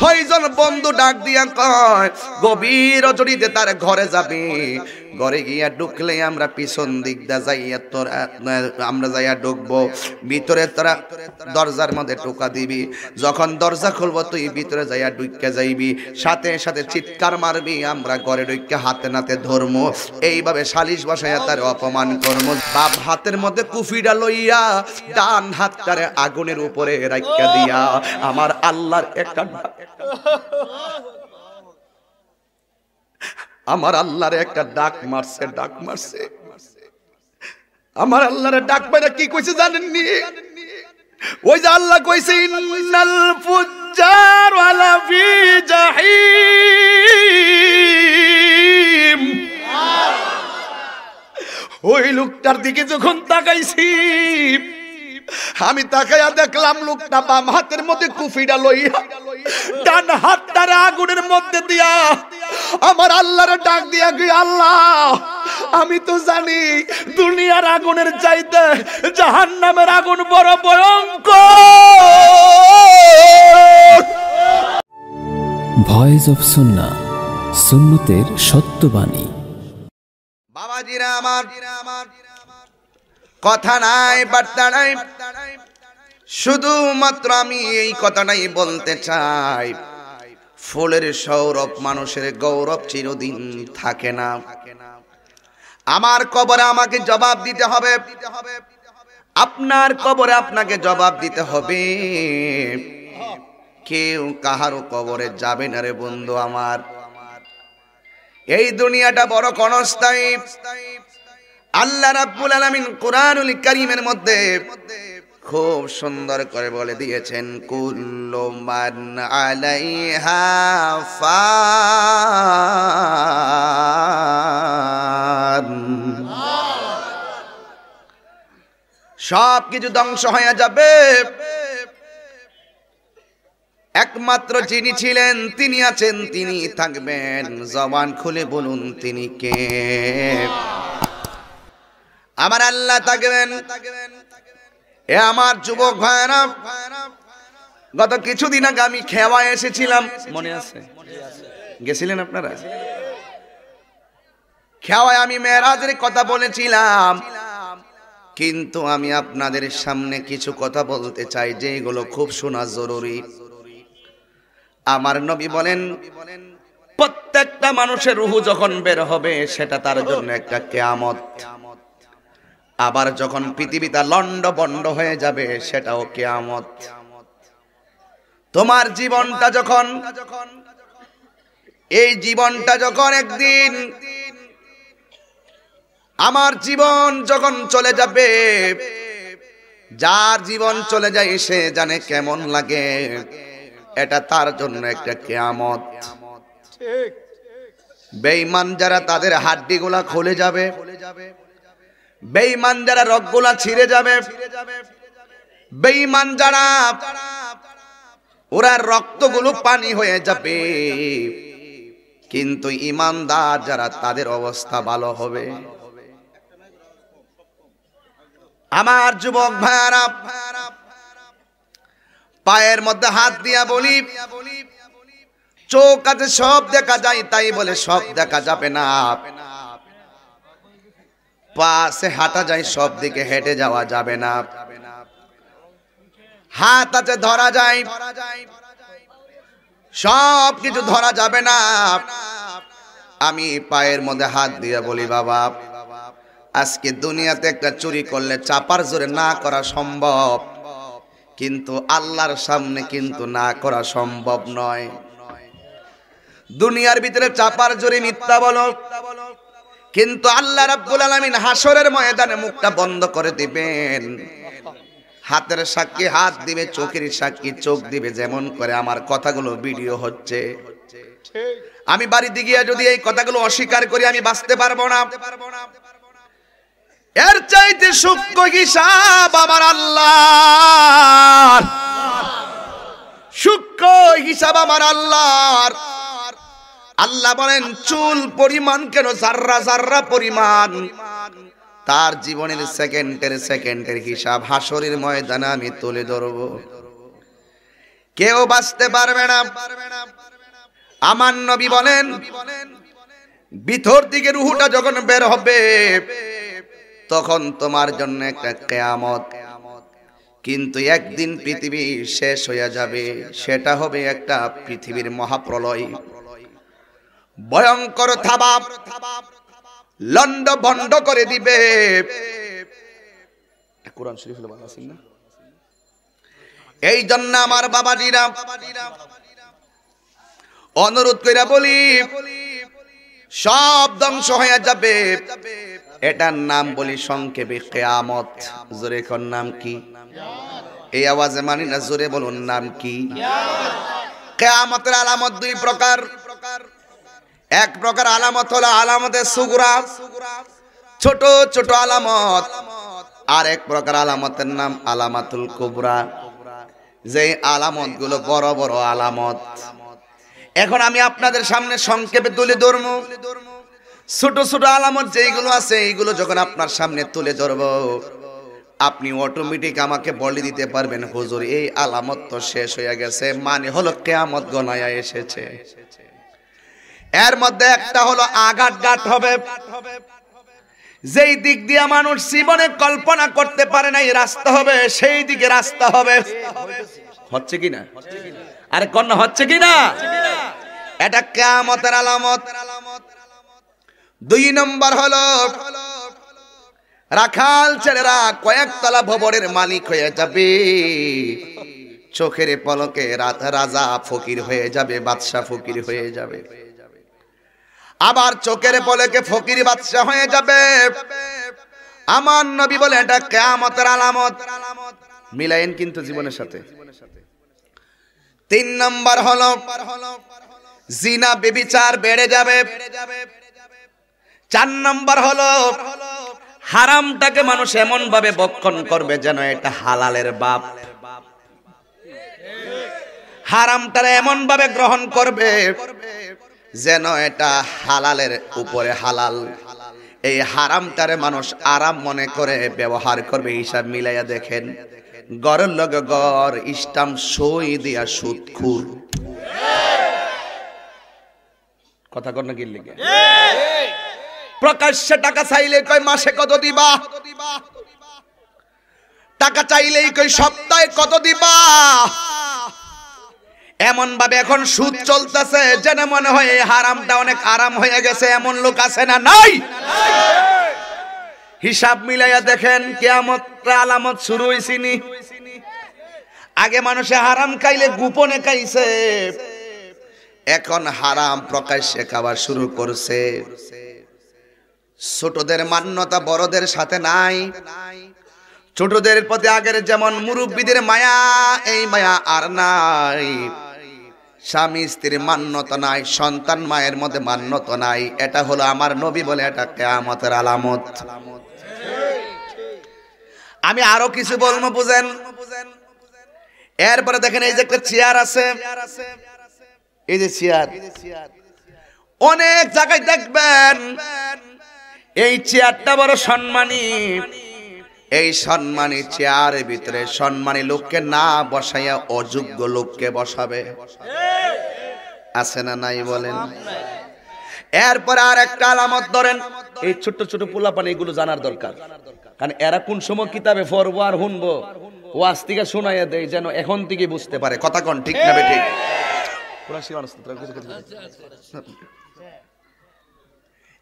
ছয়জন বন্ধু ডাক দিয়া কয় গভীর রজনীতে তার ঘরে যাবে, ঘরে গিয়া ঢুকলে আমরা পিছন দিক দা যাইয়া আমরা যাইয়া ঢুকবো, ভিতরে তোরা দরজার মধ্যে টোকা দিবি, যখন দরজা খুলবো তুই ভিতরে যাইয়া ঢুকে যাইবি, সাথে সাথে চিৎকার মারবি, আমরা ঘরে ঢুকে হাতে নাতে ধরমু, এইভাবে সালিশ বসাইয়া তার অপমান করবো। বাপ হাতের মধ্যে কুফিটা লইয়া ডান হাতটারে আগুনের উপরে রাখিয়া দিয়া আমার আল্লাহর একটা ডাক মারছে, ডাক মারছে। আমার আল্লাহর ডাক পাইরা কি কইছে জানেননি? ওই যে আল্লাহ কইছে ইন্নাল ফুজ্জার আলা ফি জাহিম। ওই লোকটার দিকে যখন তাকাইছি আমি তাকাইয়া দেখলাম লোকটা বাম হাতের মধ্যে কুফিটা লইয়া ডান হাতটারে আগুনের মধ্যে দিয়া আমার আল্লাহর ডাক দিয়া গই, আল্লাহ আমি তো জানি দুনিয়ার আগুনের চাইতে জাহান্নামের আগুন বড় ভয়ঙ্কর। ভয়েস অফ সুন্নাহ, সুন্নতের সত্যবাণী। বাবাজিরা আমার কথা নাই বার্তা নাই, শুধুমাত্র আমি এই কথাটাই বলতে চাই, ফুলের সৌরভ মানুষের গৌরব চিরদিন থাকে না। আমার কবরে আমাকে জবাব দিতে হবে, আপনার কবরে আপনাকে জবাব দিতে হবে। কেউ কাহারও কবরে যাবে না রে বন্ধু আমার। এই দুনিয়াটা বড় ক্ষণস্থায়ী। আল্লাহ রাব্বুল আলামিন কুরআনুল কারীমের মধ্যে খুব সুন্দর করে বলে দিয়েছেন, কুল্লু মান আলাইহা ফান। সব কিছু ধ্বংস হয়ে যাবে, একমাত্র যিনি ছিলেন তিনি আছেন, তিনি থাকবেন। জবান খুলে বলুন তিনি কে? আমার আল্লাহ থাকবেন। এ আমার যুবক ভাইরা, গত কিছুদিন আগে আমি খেওয়া এসেছিলাম, মনে আছে? গেছিলেন আপনারা? খেওয়ায় আমি মেরাজের কথা বলেছিলাম, কিন্তু আমি আপনাদের সামনে কিছু কথা বলতে চাই যেগুলো খুব শোনা জরুরি। আমার নবী বলেন, প্রত্যেকটা মানুষের রূহ যখন বের হবে সেটা তার জন্য একটা কিয়ামত। আবার যখন পৃথিবীটা লন্ডভন্ড হয়ে যাবে সেটাও কিয়ামত। তোমার জীবনটা যখন, এই জীবনটা যখন একদিন, আমার জীবন যখন চলে যাবে, যার জীবন চলে যায় সে জানে কেমন লাগে, এটা তার জন্য একটা কিয়ামত। বেঈমান যারা তাদের হাড্ডিগুলা খুলে যাবে, বেঈমান যারা রগগুলা ছিঁড়ে যাবে, বেঈমান যারা ওরা রক্তগুলো পানি হয়ে যাবে, কিন্তু ঈমানদার যারা তাদের অবস্থা ভালো হবে। আমার যুবক ভাইরা, পায়ের মধ্যে হাত দিয়া বলি, চোখ আছে সব দেখা যায়, তাই বলে সব দেখা যাবে না। পাশে হাঁটা যায়, সব দিকে হেঁটে যাওয়া যাবে না। হাত আছে ধরা যায়, সব কিছু ধরা যাবে না। আমি পায়ের মধ্যে হাত দিয়ে বলি, বাবা আজকে দুনিয়াতে একটা চুরি করলে চাপার জোরে না করা সম্ভব, কিন্তু আল্লাহর সামনে কিন্তু না করা সম্ভব নয়। দুনিয়ার ভিতরে চাপার জোরে মিথ্যা বলো, কিন্তু আল্লাহ রাব্বুল আলামিন হাসরের ময়দানে মুখটা বন্ধ করে দিবেন। হাতের সাক্ষী হাত দিবে, চোখের সাক্ষী চোখ দিবে। যেমন করে আমার কথাগুলো ভিডিও হচ্ছে, আমি বাড়িতে গিয়ে যদি এই কথাগুলো অস্বীকার করি আমি বাঁচতে পারবো না। এর চাইতে সূক্ষ্ম হিসাব আমার আল্লাহর, সূক্ষ্ম হিসাব আমার আল্লাহর। আল্লাহ বলেন, চুল পরিমাণ কেন, জাররা জাররা পরিমাণ তার জীবনের সেকেন্ডের হিসাব হাসরের ময়দানে আমি তুলে ধরব। কেউ বাঁচতে পারবে না। আমার নবী বলেন, ভিতর দিকে রূহটা যখন বের হবে তখন তোমার জন্য একটা কিয়ামত। কিন্তু একদিন পৃথিবী শেষ হয়ে যাবে, সেটা হবে একটা পৃথিবীর মহাপ্রলয়। ভয়ঙ্কর থাবা লন্ড ভন্ড করে দিবে। কোরআন শরীফ বলা আছে না? এই জন্য আমার বাবাজিরা অনুরোধ কইরা বলি, সব ধ্বংস হয়ে যাবে, এটার নাম বলি সংক্ষেপে কিয়ামত। জোরে কোন নাম কি? এই আওয়াজে মানি না, জোরে বলুন নাম কি? কিয়ামতের আলামত দুই প্রকার। এক প্রকার আলামত হলো আলামতে সুগরা, ছোট ছোট আলামত। আর এক প্রকার আলামতের নাম আলামাতুল কুবরা, যে আলামত গুলো বড় বড় আলামত। এখন আমি আপনাদের সামনে সংক্ষেপে তুলে ধরব। ছোট ছোট আলামত যেগুলো আছে এইগুলো যখন আপনার সামনে তুলে ধরব, আপনি অটোমেটিক আমাকে বলে দিতে পারবেন, হুজুর এই আলামত তো শেষ হয়ে গেছে, মানে হলো কিয়ামত গণায়া এসেছে। এর মধ্যে একটা হলো আঘাতঘাত হবে, যেই দিক দিয়ে মানুষ জীবনে কল্পনা করতে পারে না এই রাস্তা হবে, সেই দিকে রাস্তা হবে। হচ্ছে কিনা? আরে কন্যা হচ্ছে কিনা? এটা কিয়ামতের আলামত। দুই নম্বর হলো রাখাল ছেলেরা কয়েকতলা ভবনের মালিক হয়ে যাবে, চোখের পলকে রাজা ফকির হয়ে যাবে, বাদশা ফকির হয়ে যাবে। আবার চোখের পলকে ফকির বাদশা হয়ে যাবে। আমার নবী বলে এটা কিয়ামতের আলামত। মিলায়েন কিন্তু জীবনের সাথে। তিন নম্বর হলো জিনা ব্যভিচার বেড়ে যাবে। চার নম্বর হলো হারামটাকে মানুষ এমন ভাবে ভক্ষণ করবে যেন এটা হালালের বাপ। হারামটারে এমন ভাবে গ্রহণ করবে যেন এটা হালালের উপরে হালাল। এই হারামটারে মানুষ আরাম মনে করে ব্যবহার করবে। হিসাব মিলাইয়া দেখেন, গড়ের লগে গড় স্টাম্প সই দিয়া সুদখুর। কথা কর না কি লিগে? প্রকাশ্যে টাকা চাইলে কই মাসে কত দিবা, টাকা চাইলেই কই সপ্তাহে কত দিবা। এমন ভাবে এখন সুদ চলতেছে যেন মনে হয় এই হারামটা অনেক আরাম হয়ে গেছে। এমন লোক আছে না? নাই। হিসাব মিলাইয়া দেখেন, কিয়ামতের আলামত শুরু হইছিনি। আগে মানুষে হারাম খাইলে গোপনে খাইছে, এখন হারাম প্রকাশ্যে খাওয়া শুরু করছে। ছোটদের মান্যতা বড়দের সাথে নাই। ছোটদের প্রতি আগের যেমন মুরব্বীদের মায়া, এই মায়া আর নাই। স্বামী স্ত্রীর মান্যতা নাই, সন্তান মায়ের মধ্যে মান্যতা নাই। এটা হলো আমার নবী বলে এটা কিয়ামতের আলামত। আমি আরো কিছু বলবো, বুঝেন। এরপরে দেখেন, এই যে একটা চেয়ার আছে, এই যে চেয়ার, অনেক জায়গায় দেখবেন এই চেয়ারটা বড় সম্মানী। এই সম্মানী চেয়ারের ভিতরে সম্মানী লোককে না বসাইয়া অযোগ্য লোককে বসাবে। আছে না নাই বলেন? এরপরে আর একটা আলামত ধরেন, এই ছোট্ট ছোট পোলাপান এগুলো জানার দরকার। কারণ এরা কোন সময় কিতাবে পড়বো আর শুনবো, ওয়াজ থেকে শোনাইয়া দেয় যেন এখন থেকে বুঝতে পারে। কথা কোন ঠিক না বেঠিক?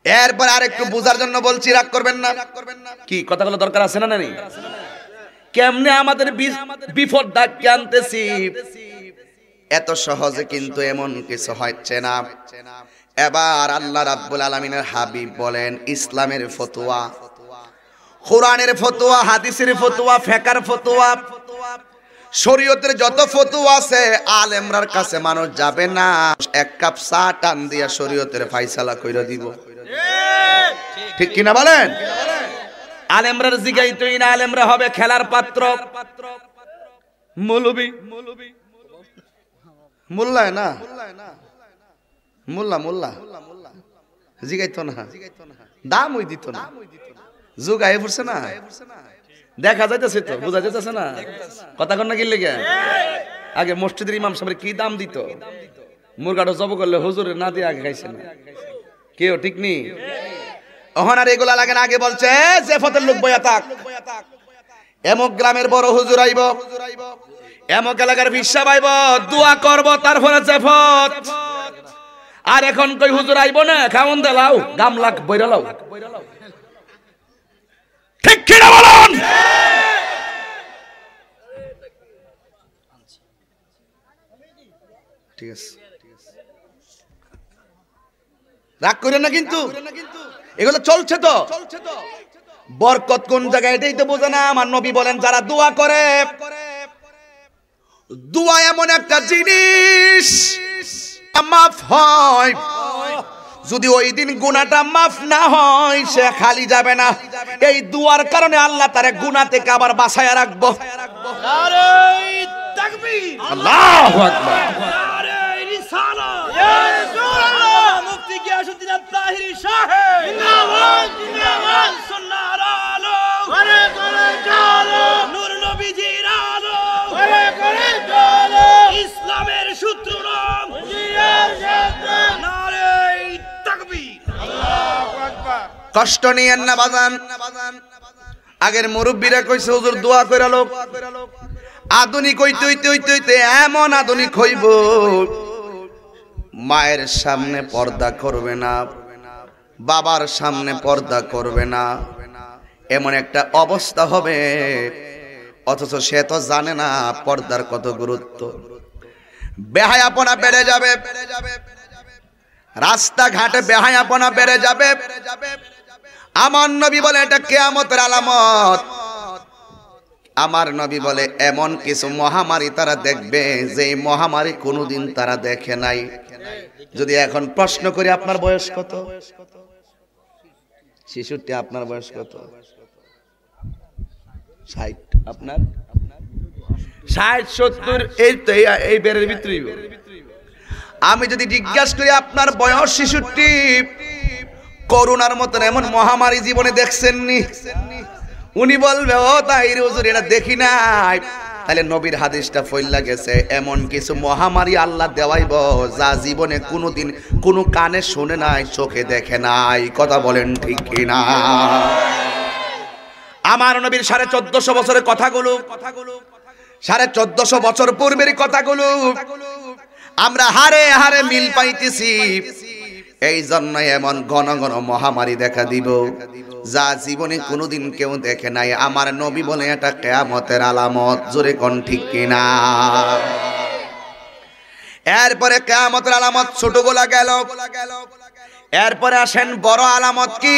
এরপর আর একটু বোঝার জন্য বলছি, রাগ করবেন না। কি কথাগুলো দরকার আছে না? নেই? কেমনে আমাদের বিপদ ডাকিয়ে আনতেছি, এত সহজে কিন্তু এমন কিছু হচ্ছে না। এবার আল্লাহ রাব্বুল আলামিনের হাবিব বলেন, ইসলামের ফতোয়া, কোরআনের ফতোয়া, হাদিসের ফতোয়া, ফিকহের ফতোয়া, শরীয়তের যত ফতোয়া আছে আলেমরার কাছে মানুষ যাবে না। এক কাপ চা টান দিয়া শরীয়তের ফয়সালা কইরা দিব। ঠিক কিনা বলেন? আলেমরার জিগাইতই না, আলেমরা হবে খেলার পাত্র। মৌলবি মোল্লায় না, মোল্লা মোল্লা জিগাইতো না, দাম ওই দিত না। যুগ আয়ে পড়ছে না, দেখা যাইতেছে তো, বোঝা যাইতেছে না। কথা কন না কি লেগে? আগে মসজিদের ইমাম সাহেবের কি দাম দিত, মুরগাটা জব করলে হুজুরের না দিয়ে আগে খাইছে না কেউ, ঠিক নি? ওহন আর এগুলা লাগে না, আগে বলছে যে ফতের লোক বইয়া থাক, এমক গ্রামের বড় হুজুর আইব, এমক এলাকার ভিসা পাইব, দোয়া করব, তারপরে জেফত। আর এখন কই হুজুর আইব না, খাওন দেলাও, গামলাক বইরালাও, ঠিক কি না বলুন? ঠিক আছে, রাগ করেন না কিন্তু, এগুলো চলছে তো। বরকত কোন জায়গায় এটাই তো বোঝে না। আমার নবী বলেন যারা দোয়া করে, দোয়া এমন একটা জিনিস মাফ হয়, যদি ওই দিন গুনাহটা মাফ না হয় সে খালি যাবে না। এই দোয়ার কারণে আল্লাহ তারে গুনাহ থেকে আবার বাঁচায়া রাখবো। নারে তাকবীর, আল্লাহু আকবার, নারে রিসালাত, ইয়া রাসূলুল্লাহ, মুফতি গিয়াসউদ্দিন আত-তাহিরি সাহেব, জিন্দাবাদ জিন্দাবাদ, সুন্নাহর আলো, করে করে চলো, নূর নবীজির আলো, করে করে চলো, ইসলামের সূত্র নাম জিয়ার সাথে, নারে তাকবীর, আল্লাহু আকবার। কষ্ট নিয়েন না বাজান। আগের মুরব্বীরা কইছে হুজুর দোয়া কইরা লোক, আধুনিক হইতে হইতে হইতে হইতে এমন আধুনিক হইব, মায়ের সামনে পর্দা করবে না, বাবার সামনে পর্দা করবে না, এমন একটা অবস্থা হবে। অথচ সে তো জানে না পর্দার কত গুরুত্ব। বেহায়াপনা বেড়ে যাবে, রাস্তাঘাটে বেহায়াপনা বেড়ে যাবে। আমার নবী বলে এটা কিয়ামতের আলামত। আমার নবী বলে এমন কিছু মহামারী তারা দেখবে যে মহামারী কোনোদিন তারা দেখে নাই। যদি এখন প্রশ্ন করি আপনার বয়স কত? ৬৬। আপনার বয়স কত? ৬০। আপনার ৬০ ৭০, এই তো এই বেরের ভিতরেই। আমি যদি জিজ্ঞাসা করি আপনার বয়স ৬৬, করোনার মতন এমন মহামারী জীবনে দেখছেননি? উনি বলবে ও তাহির হুজুর এটা দেখি নাই। তাহলে নবীর হাদিসটা ফইলা গেছে, এমন কিছু মহামারী আল্লাহ দেওয়াইব যা জীবনে কোনোদিন কোনো কানে শুনে নাই, চোখে দেখে নাই। কথা বলেন ঠিক কিনা? আমার নবীর ১৪৫০ বছরের কথাগুলো, ১৪৫০ বছর পূর্বের কথাগুলো আমরা হারে হারে মিল পাইতেছি। এই জন্য এমন ঘন ঘন মহামারী দেখা দিব যা জীবনে কোনোদিন কেউ দেখে নাই। আমার নবী বলে এটা কিয়ামতের আলামত। জোরে কোন ঠিক কিনা? এরপরে কিয়ামতের আলামত ছোটগুলা গেল, এরপরে আসেন বড় আলামত। কি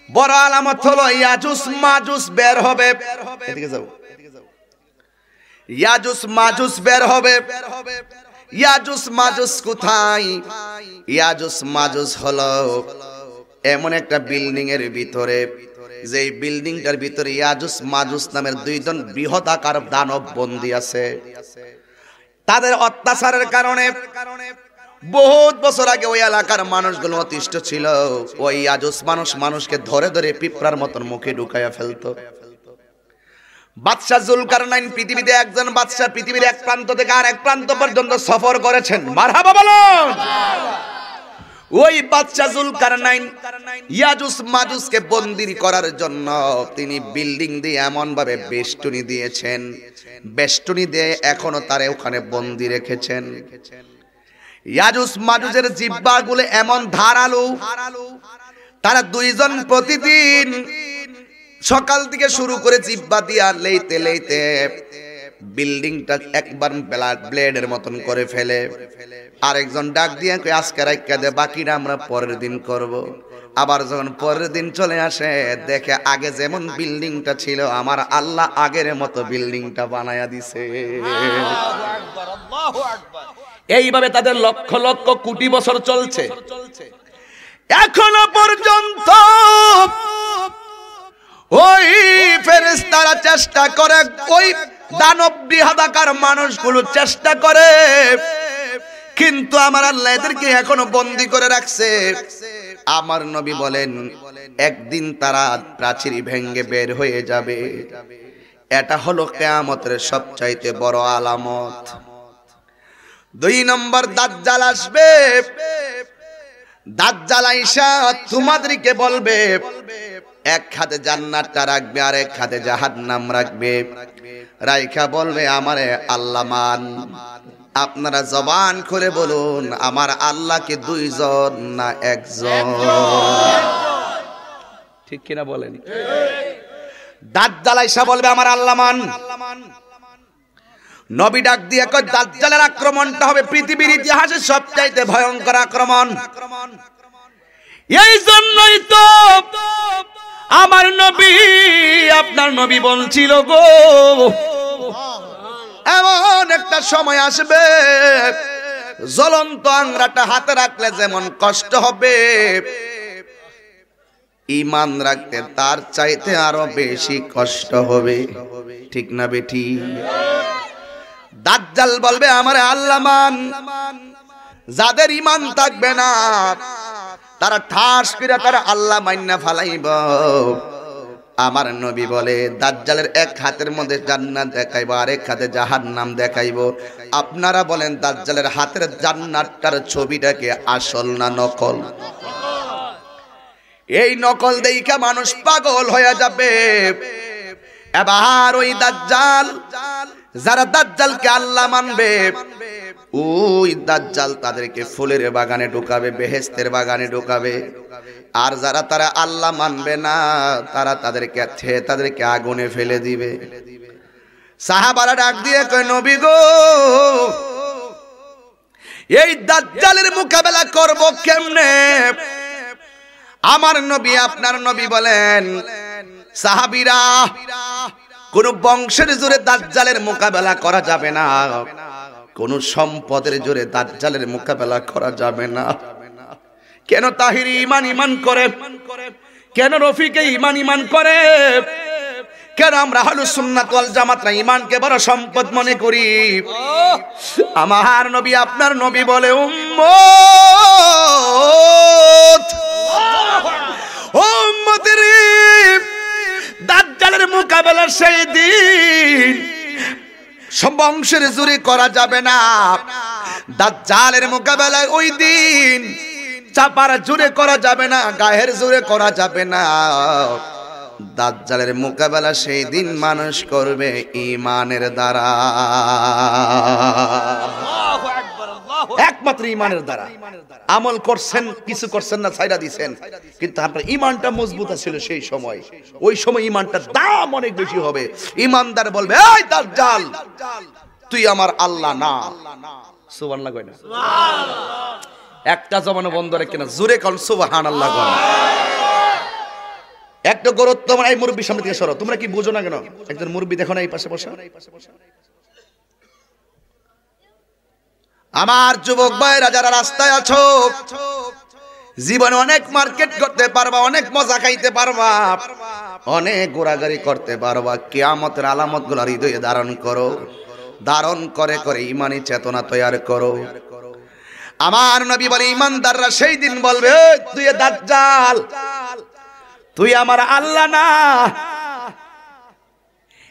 বড় আলামত? হলো ইয়াজুজ মাজুজ বের হবে। এদিকে যাও। ইয়াজুজ মাজুজ বের হবে। ইয়াজুজ মাজুজ কোথায়? ইয়াজুজ মাজুজ হলো এমন একটা বিল্ডিং এর ভিতরে, যে বিল্ডিংটার ভিতরে ইয়াজুজ মাজুজ নামের দুইজন বৃহৎ আকার দানব বন্দী আছে। তাদের অত্যাচারের কারণে বহুত বছর আগে ওই এলাকার মানুষগুলো অতিষ্ঠ ছিল। ওই ইয়াজুজ মানুষকে ধরে ধরে পিঁপড়ার মতন মুখে ঢুকাইয়া ফেলতো। বাদশা জুলকারনাইন পৃথিবীতে একজন বাদশা, পৃথিবীর এক প্রান্ত থেকে আর এক প্রান্ত পর্যন্ত সফর করেছেন। মারহাবা বলুন। ওই বাদশা জুলকারনাইন ইয়াজুজ মাজুজকে বন্দী করার জন্য তিনি বিল্ডিং দিয়ে এমন ভাবে বেষ্টনী দিয়েছেন, বেষ্টনী দিয়ে এখনো তারে ওখানে বন্দী রেখেছেন। ইয়াজুজ মাজুজের জিহ্বাগুলো এমন ধারালো, তারা দুইজন প্রতিদিন সকাল থেকে শুরু করে জিহ্বা দিয়া লেইতে লেইতে বিল্ডিংটা একবার ব্লেডের মতন করে ফেলে। আরেকজন ডাক দিয়ে কই আজকে রাইখা দে, বাকিটা আমরা পরের দিন করব। আবার যখন পরের দিন চলে আসে দেখে আগে যেমন বিল্ডিংটা ছিল আমার আল্লাহ আগের মতো বিল্ডিংটা বানায়া দিছে। আল্লাহু আকবার, আল্লাহু আকবার। এইভাবে তাদের লক্ষ লক্ষ কোটি বছর চলছে। এখনো পর্যন্ত ওই ফেরেশতারা চেষ্টা করে, ওই দানব বৃহদাকার মানুষগুলো চেষ্টা করে, কিন্তু আমার আল্লাহ এদেরকে এখনো বন্দী করে রাখছে। আমার নবী বলেন একদিন তারা প্রাচীর ভেঙে বের হয়ে যাবে। এটা হলো কিয়ামতের সবচাইতে বড় আলামত। 2 নম্বর দাজ্জাল আসবে। দাজ্জাল আইসা তোমাদেরকে বলবে, এক হাতে জান্নাতটা রাখবে আর এক হাতে জাহান্নাম রাখবে, রাইখা বলবে আমারে আল্লাহ মান। আপনারা জবান খুলে বলুন, আমার আল্লাহকে 2 জন না 1 জন? ঠিক কিনা বলেন? দাজ্জাল আইসা বলবে আমার আল্লাহ মান। নবী ডাক দিয়ে কয় দাজ্জালের আক্রমণটা হবে পৃথিবীর ইতিহাসে সবচাইতে ভয়ঙ্কর আক্রমণ। এই জন্যই তো আমার নবী, আপনার নবী বলছিল গো, এমন একটা সময় আসবে জ্বলন্ত আংরাটা হাতে রাখলে যেমন কষ্ট হবে, ঈমান রাখতে তার চাইতে আরো বেশি কষ্ট হবে। ঠিক না বেটি? দাজ্জাল বলবে আমারে আল্লাহ মান। যাদের ঈমান থাকবে না তারা ঠাস করে তারা আল্লাহ মাইন্না ফালাইব। আমার নবী বলে দাজ্জালের এক হাতের মধ্যে জান্নাত দেখাইব আর এক হাতে জাহান্নাম দেখাইব। আপনারা বলেন দাজ্জালের হাতের জান্নাতটার ছবিটাকে আসল না নকল? এই নকল দেইখা মানুষ পাগল হয়ে যাবে। এবার ওই দাজ্জাল, যারা দাজ্জালকে আল্লাহ মানবে, ওই দাজ্জাল তাদেরকে ফুলের বাগানে ঢুকাবে, বেহেশতের বাগানে ঢুকাবে। আর যারা তারা আল্লাহ মানবে না তারা তাদেরকে আগুনে ফেলে দিবে। সাহাবারা ডাক দিয়ে কয় নবী গো, এই দাজ্জালের মোকাবেলা করব কেমনে? আমার নবী, আপনার নবী বলেন সাহাবীরা, কোন বংশের জোরে দাজ্জালের মোকাবেলা করা যাবে না, কোন সম্পদের জোরে দাজ্জালের মোকাবেলা করা যাবে না। কেন তাহিরি ঈমান করে? কেন রফিকে ঈমান করে? কেন আমরা আহলুস সুন্নাত ওয়াল জামাতরা ঈমানকে বড় সম্পদ মনে করি? আমার নবী, আপনার নবী বলে উম্মত, উম্মতের দাজ্জালের মোকাবেলা সেই দিন বংশের জোরে করা যাবে না। দাজ্জালের মোকাবেলা ওই দিন চাপার জোরে করা যাবে না, গায়ের জোরে করা যাবে না। দাজ্জালের মোকাবেলা সেই দিন মানুষ করবে ঈমানের দ্বারা, একমাত্র ঈমানের দ্বারা। আমল করছেন, কিছু করছেন না, ছাইরা দিছেন, কিন্তু আপনার ঈমানটা মজবুত ছিল সেই সময়। ওই সময় ঈমানটার দাম অনেক বেশি হবে। ঈমানদার বলবে এই দাজ্জাল তুই আমার আল্লাহ না। সুবহানাল্লাহ কয় না? একটা জবান বন্ধ রেখে না, জোরে কোন সুবহানাল্লাহ কোন। একটা গুরুত্বপূর্ণ, এই মুরব্বির সামনে থেকে সরো। তোমরা কি বুঝো না কেন? একজন মুরব্বি দেখো না এই পাশে বসে। আমার যুবক ভাইরা যারা রাস্তায় আছো, জীবনে অনেক মার্কেট করতে পারবা, অনেক মজা খাইতে পারবা, অনেক ঘোরাঘুরি করতে পারবা। কিয়ামতের আলামতগুলো হৃদয়ে ধারণ করো, ধারণ করে করে ঈমানি চেতনা তৈরি করো। আমার নবী বলে ঈমানদাররা সেই দিন বলবে তুই দাজ্জাল, তুই আমার আল্লাহ না।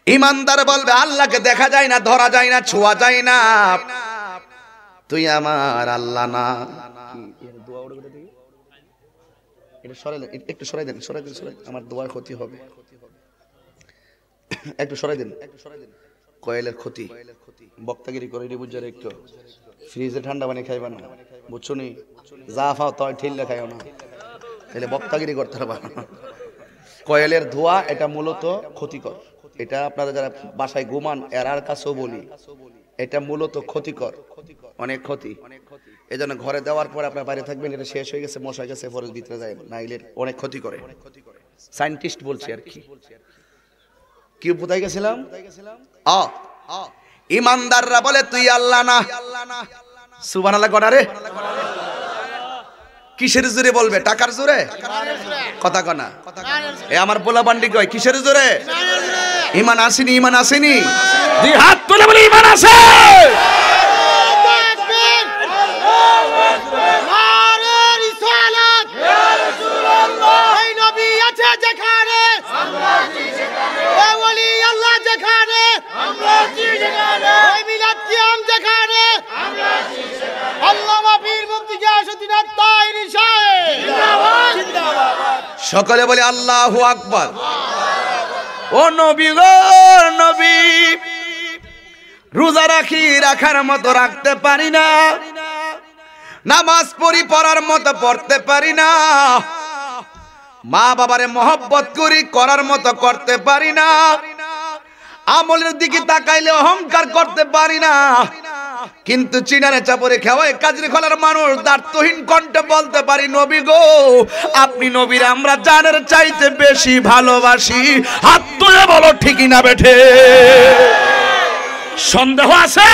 ঈমানদার বলবে আল্লাহকে দেখা যায় না, ধরা যায় না, ছোঁয়া যায় না, তুই আমার আল্লাহ না। একটু সরাই দেন, আমার দোয়ার ক্ষতি হবে। একটু সরাই দেন, কয়েলের ক্ষতি। বক্তাগিরি করে বুঝার একটু ফ্রিজে ঠান্ডা পানি খাইবা না, বুঝছো নি? যা ফাও তয় ঠেললে খাইও না, তাহলে বক্তাগিরি করতে পারবা না। কয়েলের ধোয়া এটা মূলত ক্ষতিকর। এটা আপনারা যারা বাসায় ঘুমান এরার কাছেও বলি, এটা মূলত ক্ষতিকর, অনেক ক্ষতি। এই জন্য ঘরে দেওয়ার পর আপনার বাইরে থাকবেন, এটা শেষ হয়ে গেছে, মশা গেছে, পরে ভিতরে যায় না, এলে অনেক ক্ষতি করে। সায়েন্টিস্ট বলছি আর কি। কি কোথায় গেছিলাম? ঈমানদাররা বলে তুই আল্লাহ না। সুবহানাল্লাহ কোন রে? কিসের জোরে বলবে? টাকার জোরে? কথা কনা এ আমার পোলা বান্ডি কয় কিসের জোরে? ঈমান আসেনি, ঈমান আসেনি? দুই হাত তুলে বলে ঈমান আছে। যেখানে গিয়াসউদ্দিন আত-তাহিরি সাহেব জিন্দাবাদ জিন্দাবাদ সকলে বলে আল্লাহু আকবার। ও নবী গো নবী, রোজা রাখার মতো রাখতে পারি না, নামাজ পড়ার মতো পড়তে পারি না, মা বাবারে মহব্বত করি করার মতো করতে পারি না, আমলের দিকে তাকাইলে অহংকার করতে পারি না, কিন্তু চিনারে চাপরে খাওয়ায় কাজের খোলার মানুষ দার্থহীন কণ্ঠে বলতে পারি নবী গো আপনি নবীর আমরা জানের চাইতে বেশি ভালোবাসি। হাত তুলে বলো ঠিকই না বেঠে? সন্দেহ আছে?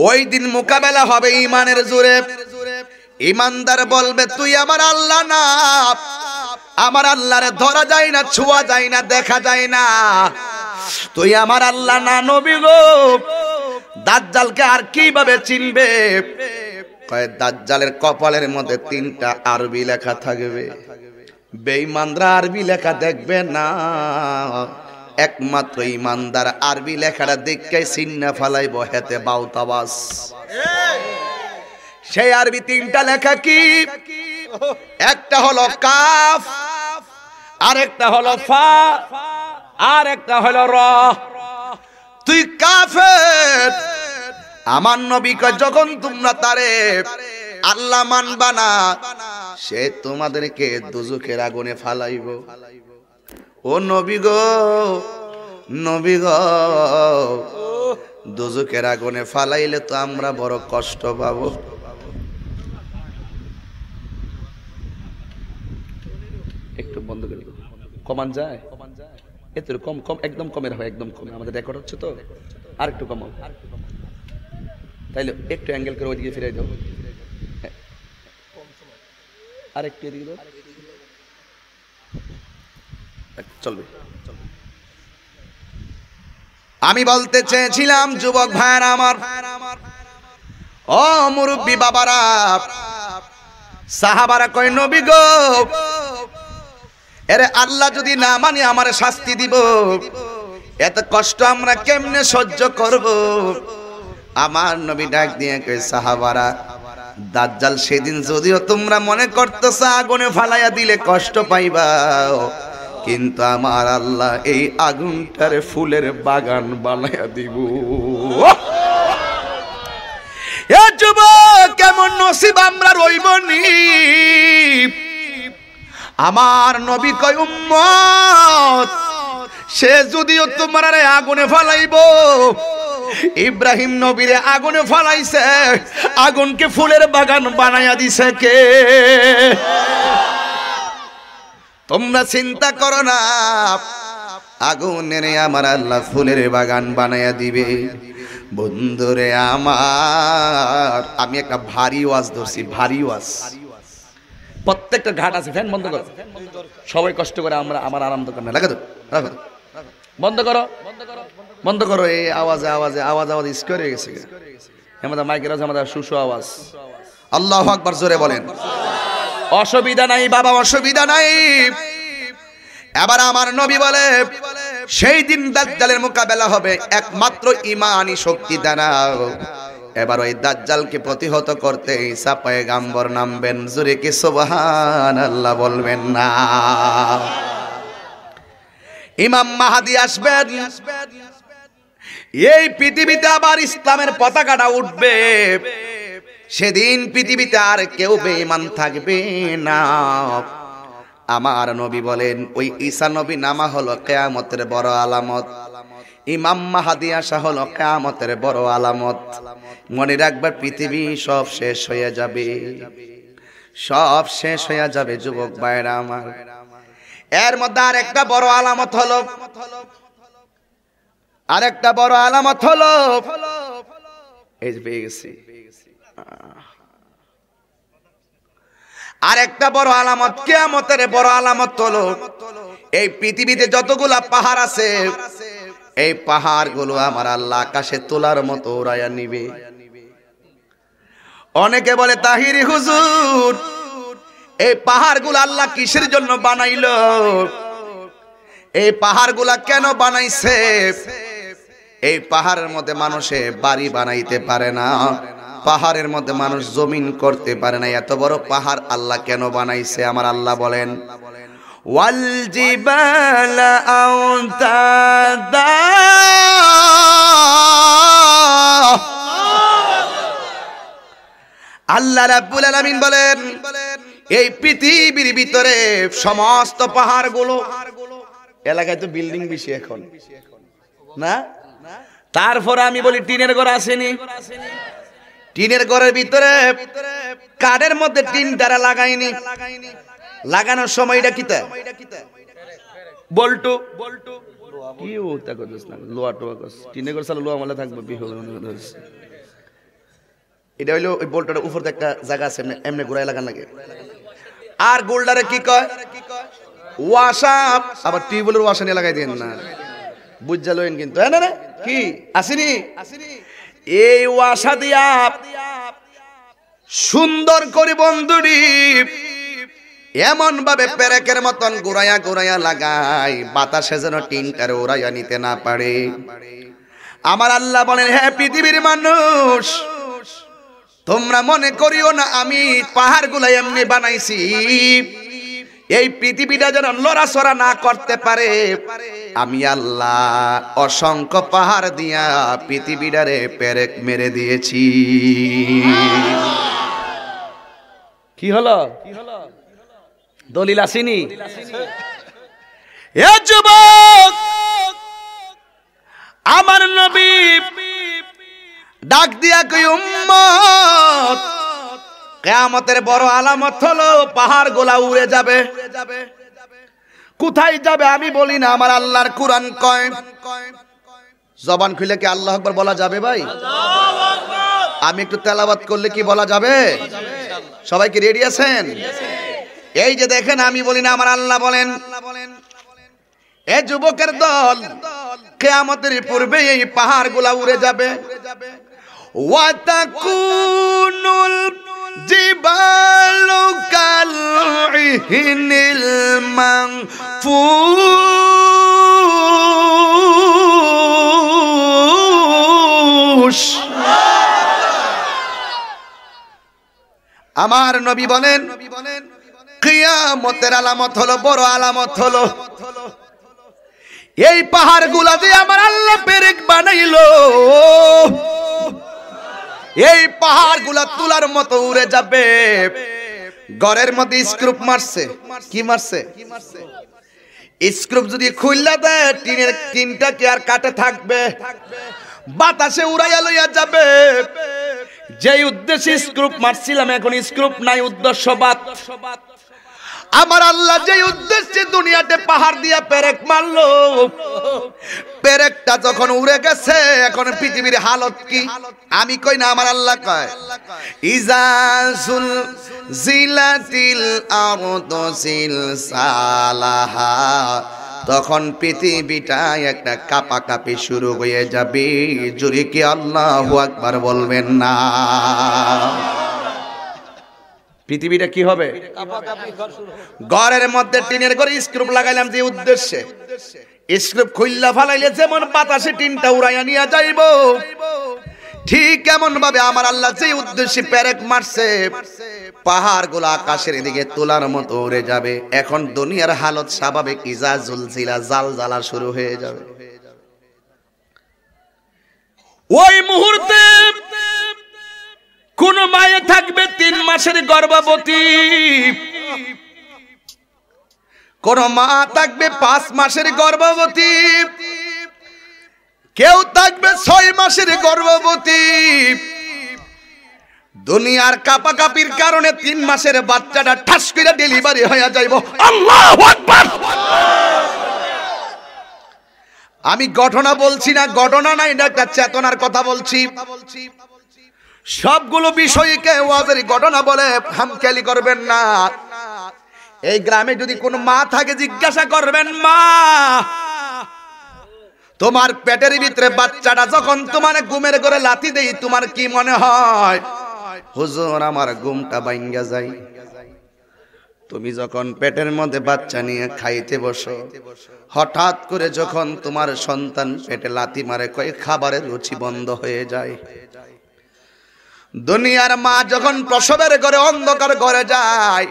ওই দিন মোকাবেলা হবে ইমানের জোরে। ইমানদার বলবে তুই আমার আল্লাহ না, আমার আল্লাহরে ধরা যায় না, ছোঁয়া যায় না, দেখা যায় না, তুই আমার আল্লাহ না নবী গো। দাজ্জালকে আর কিভাবে চিনবে? কয় দাজ্জালের কপালের মধ্যে 3টা আরবি লেখা থাকবে, বেঈমানরা আরবি লেখা দেখবে না, একমাত্র ইমানদার আরবি লেখাটা দেখে চিন্না ফালাইব হেতে বাউতাবাস। সেই আরবি 3টা লেখা কি? একটা হলো কাফ, আরেকটা হলো ফা, আর একটা হলো র। তুই কাফের, আমার নবী কয় যখন তোমরা তারে আল্লাহ মানবা না সে তোমাদেরকে দুজখের আগুনে ফালাইব। ও নবী গো নবী গো, দুজখের আগুনে ফালাইলে তো আমরা বড় কষ্ট পাবো। একটু বন্ধ করে দাও, কমান যায় এত কম কম, একদম কমের হয়, একদম কমে, আমাদের রেকর্ড হচ্ছে তো, আর একটু কমাও, তাইলে একটু অ্যাঙ্গেল করে ওইদিকে ফিরে দাও, আর একটু এদিকে দাও, চলবে। আমি বলতে চেয়েছিলাম যুবক ভাইরা আমার, ও মুরব্বী বাবারা, সাহাবারা কয় নবী গো এরে আল্লাহ যদি না মানি আমার শাস্তি দিব, এত কষ্ট আমরা কেমনে সহ্য করব? আমার নবী ডাক দিয়ে কয় সাহাবারা, দাজ্জাল সেদিন যদিও তোমরা মনে করতেছ আগুনে ফালাইয়া দিলে কষ্ট পাইবা, কিন্তু আমার আল্লাহ এই আগুনটার ফুলের বাগান বানাইয়া দিব। এ যুবক কেমন নসিব আমরা রইবনি। আমার নবী কয় উম্মত সে যদিও তোমার আগুনে ফালাইব, ইব্রাহিম নবীরে আগুনে ফালাইছে, আগুনকে ফুলের বাগান বানাইয়া দিছে কে? তোমরা চিন্তা করো না, আগুনের আমার আল্লাহ ফুলের বাগান বানাইয়া দিবে। বন্ধুরে আমার, আমি একটা ভারী ওয়াজ ধরছি, ভারী ওয়াজ, প্রত্যেকটা ঘাট আছে। ফ্যান বন্ধ করো, সবাই কষ্ট করে, আমরা আমার আরাম দোকান না, লাগাতো রাখো, বন্ধ করো বন্ধ করো। এই আওয়াজে আওয়াজে আওয়াজ আওয়াজ স্কোর হয়ে গেছে, আমাদের মাইকের আমাদের সুসু আওয়াজ। আল্লাহু আকবার জোরে বলেন। অসুবিধা নাই বাবা, অসুবিধা নাই। এবার আমার নবী বলে সেই দিন দাজ্জালের মোকাবেলা হবে একমাত্র ঈমানি শক্তি দ্বারা। এবার ওই দাজ্জালকে প্রতিহত করতে ঈসা পয়গম্বর নামবেন, জোরে কি সুবহানাল্লাহ বলবেন না? ইমাম মাহদী আসবেন, এই পৃথিবীতে আবার ইসলামের পতাকাটা উঠবে। সেদিন পৃথিবীতে আর কেউ বেঈমান থাকবে না। আমার নবী বলেন ওই ঈসা নবী নামা হলো কিয়ামতের বড় আলামত, ইমাম মাহদী আসা হলো কিয়ামতের বড় আলামত। মনে রাখবে পৃথিবী সব শেষ হয়ে যাবে, সব শেষ হয়ে যাবে যুবক ভাইরা আমার। এর মধ্যে আরেকটা বড় আলামত হলো, আরেকটা বড় আলামত হলো, এই যে পেয়ে গেছি, আরেকটা বড় আলামত, কিয়ামতের বড় আলামত হলো এই পৃথিবীতে যতগুলা পাহাড় আছে, এই পাহাড়গুলো আমার আল্লাহ আকাশে তোলার মতো উড়াইয়া নিবে। অনেকে বলে তাহিরি হুজুর এই পাহাড়গুলো আল্লাহ কিসের জন্য বানাইলো? এই পাহাড়গুলা কেন বানাইছে? এই পাহাড়ের মধ্যে মানুষে বাড়ি বানাইতে পারে না, পাহাড়ের মধ্যে মানুষ জমিন করতে পারে না, এত বড় পাহাড় আল্লাহ কেন বানাইছে? আমার আল্লাহ বলেন ওয়াল জিবালা আওতাদা, আল্লাহ রাব্বুল আলামিন বলেন এই পৃথিবীর ভিতরে সমস্ত পাহাড়গুলো, এলাকায় তো বিল্ডিং বেশি এখন না, তারপরে আমি বলি টিনের ঘর আসেনি? টিনের ঘরের ভিতরে কাঠের মধ্যে টিন তারা লাগায়নি, লাগানোর সময়টা কিতা বল্টু কি ওটা করছিস না, লোয়া টোয়া করছিস, টিনের ঘর চালা লোয়া মালা থাকবে বিহু। এটা হইলো ওই বল্টুটার উপর একটা জায়গা আছে এমনি ঘুরাই লাগান লাগে। আর গোল্ডারে কি কয়? ওয়াসা। আবার টিউবওয়েলের ওয়াসা নিয়ে লাগাই দেন না, বুঝা লইন কিন্তু। হ্যাঁ না কি আসেনি? এই ওয়াসা দিয়া সুন্দর করে বন্ধুরি এমন ভাবে পেরেকের মতন ঘুরাইয়া ঘুরাইয়া লাগাই, বাতাসে যেন টিনটারে উড়াইয়া নিতে না পারে। আমার আল্লাহ বলেন হ্যাঁ পৃথিবীর মানুষ, তোমরা মনে করিও না আমি পাহাড়গুলো এমনি বানাইছি এই পৃথিবীটা যেন লড়াচড়া না করতে পারে। আমি আল্লাহ অসংখ্য পাহাড় দিয়া পৃথিবীটারে পেরেক মেরে দিয়েছি। কি হলো? দলিল আসেনি? এ যুবক, আমার নবী ডাক দিয়া কই উম্মত, কিয়ামতের বড় আলামত হলো পাহাড়গুলা উড়ে যাবে। কোথায় যাবে আমি বলি না, আমার আল্লাহর কুরআন কয়। জবান খুলে কি আল্লাহু আকবার বলা যাবে ভাই? আমি একটু তেলাওয়াত করলে কি বলা যাবে? সবাই কি রেডি আছেন? এই যে দেখেন, আমি বলি না, আমার আল্লাহ বলেন এ যুবকের দল, কিয়ামতের পূর্বে এই পাহাড়গুলা উড়ে যাবে। ওয়াতাকুনুল জিবালু কালইহিনিল মানফুস। আমার নবী বলেন কিয়ামতের আলামত হলো, বড় আলামত হলো এই পাহাড়গুলা দিয়ে আমার আল্লাহ পেরেক বানাইলো, এই পাহাড়গুলা তুলার মতো উড়ে যাবে। ঘরের মধ্যে স্ক্রুপ মারছে, কি মারছে? স্ক্রুপ যদি খুললা দেয় টিনের টিনটা কি আর কাটে থাকবে? বাতাসে উড়াইয়া লইয়া যাবে। যেই উদ্দেশ্যে স্ক্রুপ মারছিলাম এখন স্ক্রুপ নাই, উদ্দেশ্য বাদ। আমার আল্লাহ যে উদ্দেশ্যে দুনিয়াতে পাহাড় দিয়া পেরেক মারলো, পেরেকটা যখন উড়ে গেছে এখন পৃথিবীর হালত কি? আমি কই না, আমার আল্লাহ কয় ইজাজুল জিলাতিল আরদু জিলসালাহা, তখন পৃথিবীটা একটা কাঁপাকাঁপি শুরু হয়ে যাবে। জোরে কি আল্লাহু আকবার বলবেন না? পৃথিবীটা কি হবে? ঘরের মধ্যে টিনের ঘরে স্ক্রুপ লাগাইলাম যে উদ্দেশ্যে, স্ক্রুপ খুললা ফালাইলে যেমন বাতাসে টিনটা উড়াইয়া নিয়ে যাইব, ঠিক এমন ভাবে আমার আল্লাহ যে উদ্দেশ্যে পেরেক মারছে পাহাড়গুলো আকাশের দিকে তোলার মতো উড়ে যাবে। এখন দুনিয়ার হালত স্বাভাবিক, ইজা জুলজিলা, জাল জ্বালা শুরু হয়ে যাবে। ওই মুহূর্তে কোন মায়ে থাকবে 3 মাসের গর্ভবতী, কোন মা থাকবে 5 মাসের গর্ভবতী, কেউ থাকবে 6 মাসের গর্ভবতী। দুনিয়ার কাপাকাপির কারণে 3 মাসের বাচ্চাটা ঠাস করে ডেলিভারি হয়ে যাইব। আল্লাহু আকবার। আমি ঘটনা বলছি না, ঘটনা নাই, এটা একটা চেতনার কথা বলছি। সবগুলো বিষয়কে ওয়াজের ঘটনা বলে হামখেয়ালি করবেন না। এই গ্রামে যদি কোনো মা থাকে জিজ্ঞাসা করবেন, মা তোমার পেটের ভিতরে বাচ্চাটা যখন তোমার ঘুমের ঘরে লাথি দেই তোমার কি মনে হয়? হুজুর আমার ঘুমটা ভাঙ্গা যায়। তুমি যখন পেটের মধ্যে বাচ্চা নিয়ে খাইতে বসো, হঠাৎ করে যখন তোমার সন্তান পেটে লাথি মারে, কয় খাবারের রুচি বন্ধ হয়ে যায়। দুনিয়ার মা যখন প্রসবের ঘরে অন্ধকার ঘরে যায়,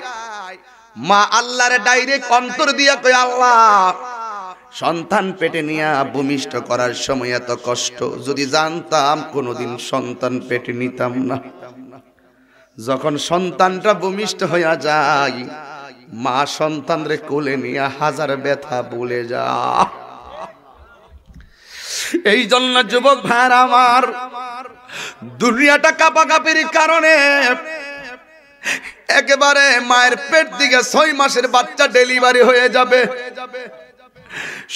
মা আল্লাহর ডাইরেক্ট অন্তর দিয়া কয়, আল্লাহ সন্তান পেটে নিয়া ভূমিষ্ঠ করার সময় এত কষ্ট, যদি জানতাম কোনোদিন সন্তান পেটে নিতাম না। যখন সন্তানটা ভূমিষ্ঠ হইয়া যায়, মা সন্তানরে কোলে নিয়া হাজার ব্যথা ভুলে যা। এই জন্য যুবক ভাইরা আমার, দুনিয়াটা কাঁপাকাপির কারণে একেবারে মায়ের পেট দিকে 6 মাসের বাচ্চা ডেলিভারি হয়ে যাবে।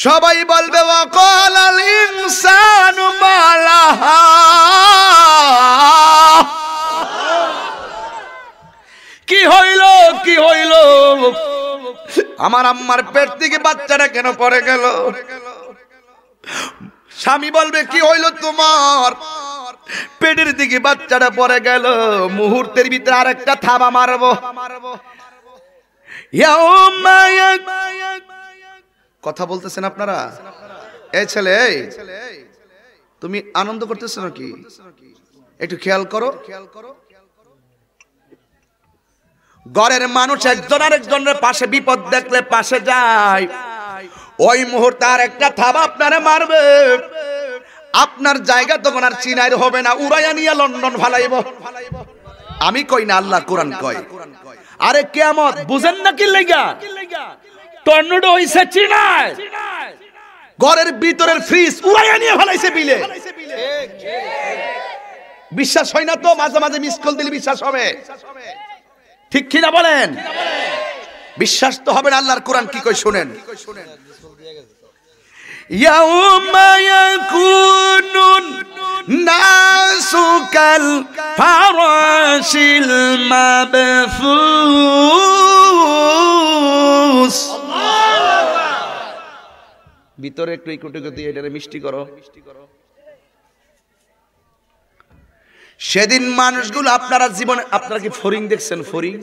সবাই বলবে ওয়াকালাল ইনসানু মালাহা, কি হইল কি হইল, আমার আম্মার পেট থেকে বাচ্চাটা কেন পড়ে গেল? স্বামী বলবে কি হইল তোমার, পেটের দিকে বাচ্চাটা পড়ে গেল, মুহূর্তের ভিতরে আরেকটা থাবা মারবো। কথা বলতেছেন আপনারা? এই ছেলে, তুমি আনন্দ করতেছ নাকি? একটু খেয়াল করো। ঘরের মানুষ একজন আরেকজনের পাশে বিপদ দেখলে পাশে যায়, ওই মুহূর্তে আর একটা থাবা আপনারা মারবে, আপনার জায়গা তখন আর চিনাইর হবে না, উড়াইয়া নিয়ে লন্ডন ফালাইব। আমি কই না, আল্লাহ কোরআন কয়। আরে কিয়ামত বুঝেন না কি লাগা? টর্নেডো হইছে চিনাই, ঘরের ভিতরের ফ্রিজ উড়াইয়া নিয়ে ফালাইছে বিলে। বিশ্বাস হয় না তো? মাঝে মাঝে মিস কল দিলে বিশ্বাস হবে, ঠিক কিনা বলেন? বিশ্বাস তো হবে না। আল্লাহর কোরআন কি কই শুনেন। ইয়াউমা ইয়াকুনুন নাসু কাল ফারাশিল মাবফুস। ভিতরে একটু ইকুটি দিয়ে এটা মিষ্টি করো। সেদিন মানুষগুলো, আপনারা জীবনে আপনারা কি ফরিং দেখছেন? ফরিং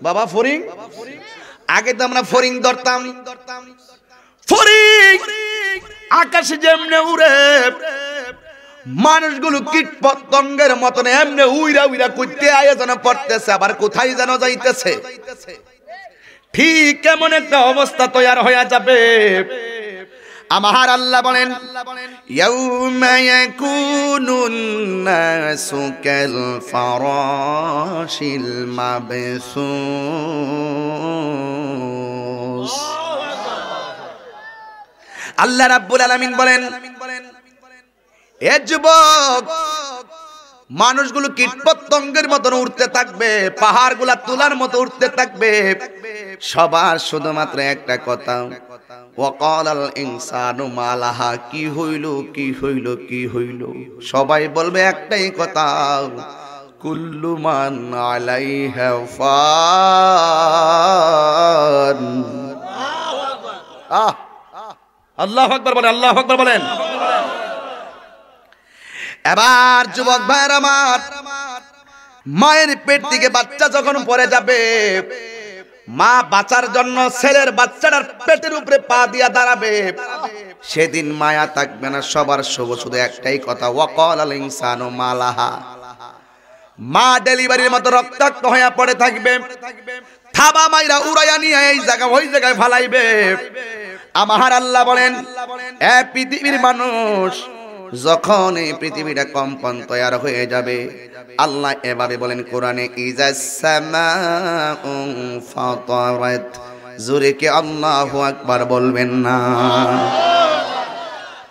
বাবা, ফরিং আগে তো আমরা ফরিং ধরতাম। ফরিং আকাশে যেমনে উড়ে, মানুষগুলো কীট পতঙ্গের মতন এমনি উইরা উইরা করতে আয়োজন পড়তেছে, আবার কোথায় যেন যাইতেছে। ঠিক কেমন একটা অবস্থা তৈরি হয়ে যাবে। আমার আল্লাহ বলেন, ইয়াউমা ইয়াকুনুন নাসু কাল ফারাশিল মাবসুস। আল্লাহ রাব্বুল আলামিন বলেন, এ যুবক, মানুষগুলো কীটপতঙ্গের মতন উঠতে থাকবে, পাহাড়গুলা তুলার মতো উঠতে থাকবে। সবার শুধুমাত্র একটা কথা, ওয়াকালাল ইনসানু মালাহা, কি হইল কি হইল কি হইল। সবাই বলবে একটাই কথা, কুল্লু মান আলাইহা ফান। আল্লাহু আকবার বলেন, আল্লাহু আকবার বলেন। এবার যুবক ভাইরা আমার, মায়ের পেট থেকে বাচ্চা যখন পড়ে যাবে, মা বাঁচার জন্য ছেলের বাচ্চাটার পেটের উপরে পা দিয়া দাঁড়াবে। সেদিন মায়া থাকবে না, সবার শুধু একটাই কথা, ওয়াকালাল ইনসানু মালাহা। মা ডেলিভারির মতো রক্তাক্ত হয়ে পড়ে থাকবে, থাবা মাইরা উড়াইয়া নিয়ে এই জায়গা ওই জায়গায় ফালাইবে। আমার আল্লাহ বলেন, এ পৃথিবীর মানুষ, যখন এই পৃথিবীটা কম্পন তৈরি হয়ে যাবে, আল্লাহ এভাবে বলেন কোরআনে, ইজাস সামাউ ফাতারাত। জোরে কি আল্লাহু আকবার বলবেন না?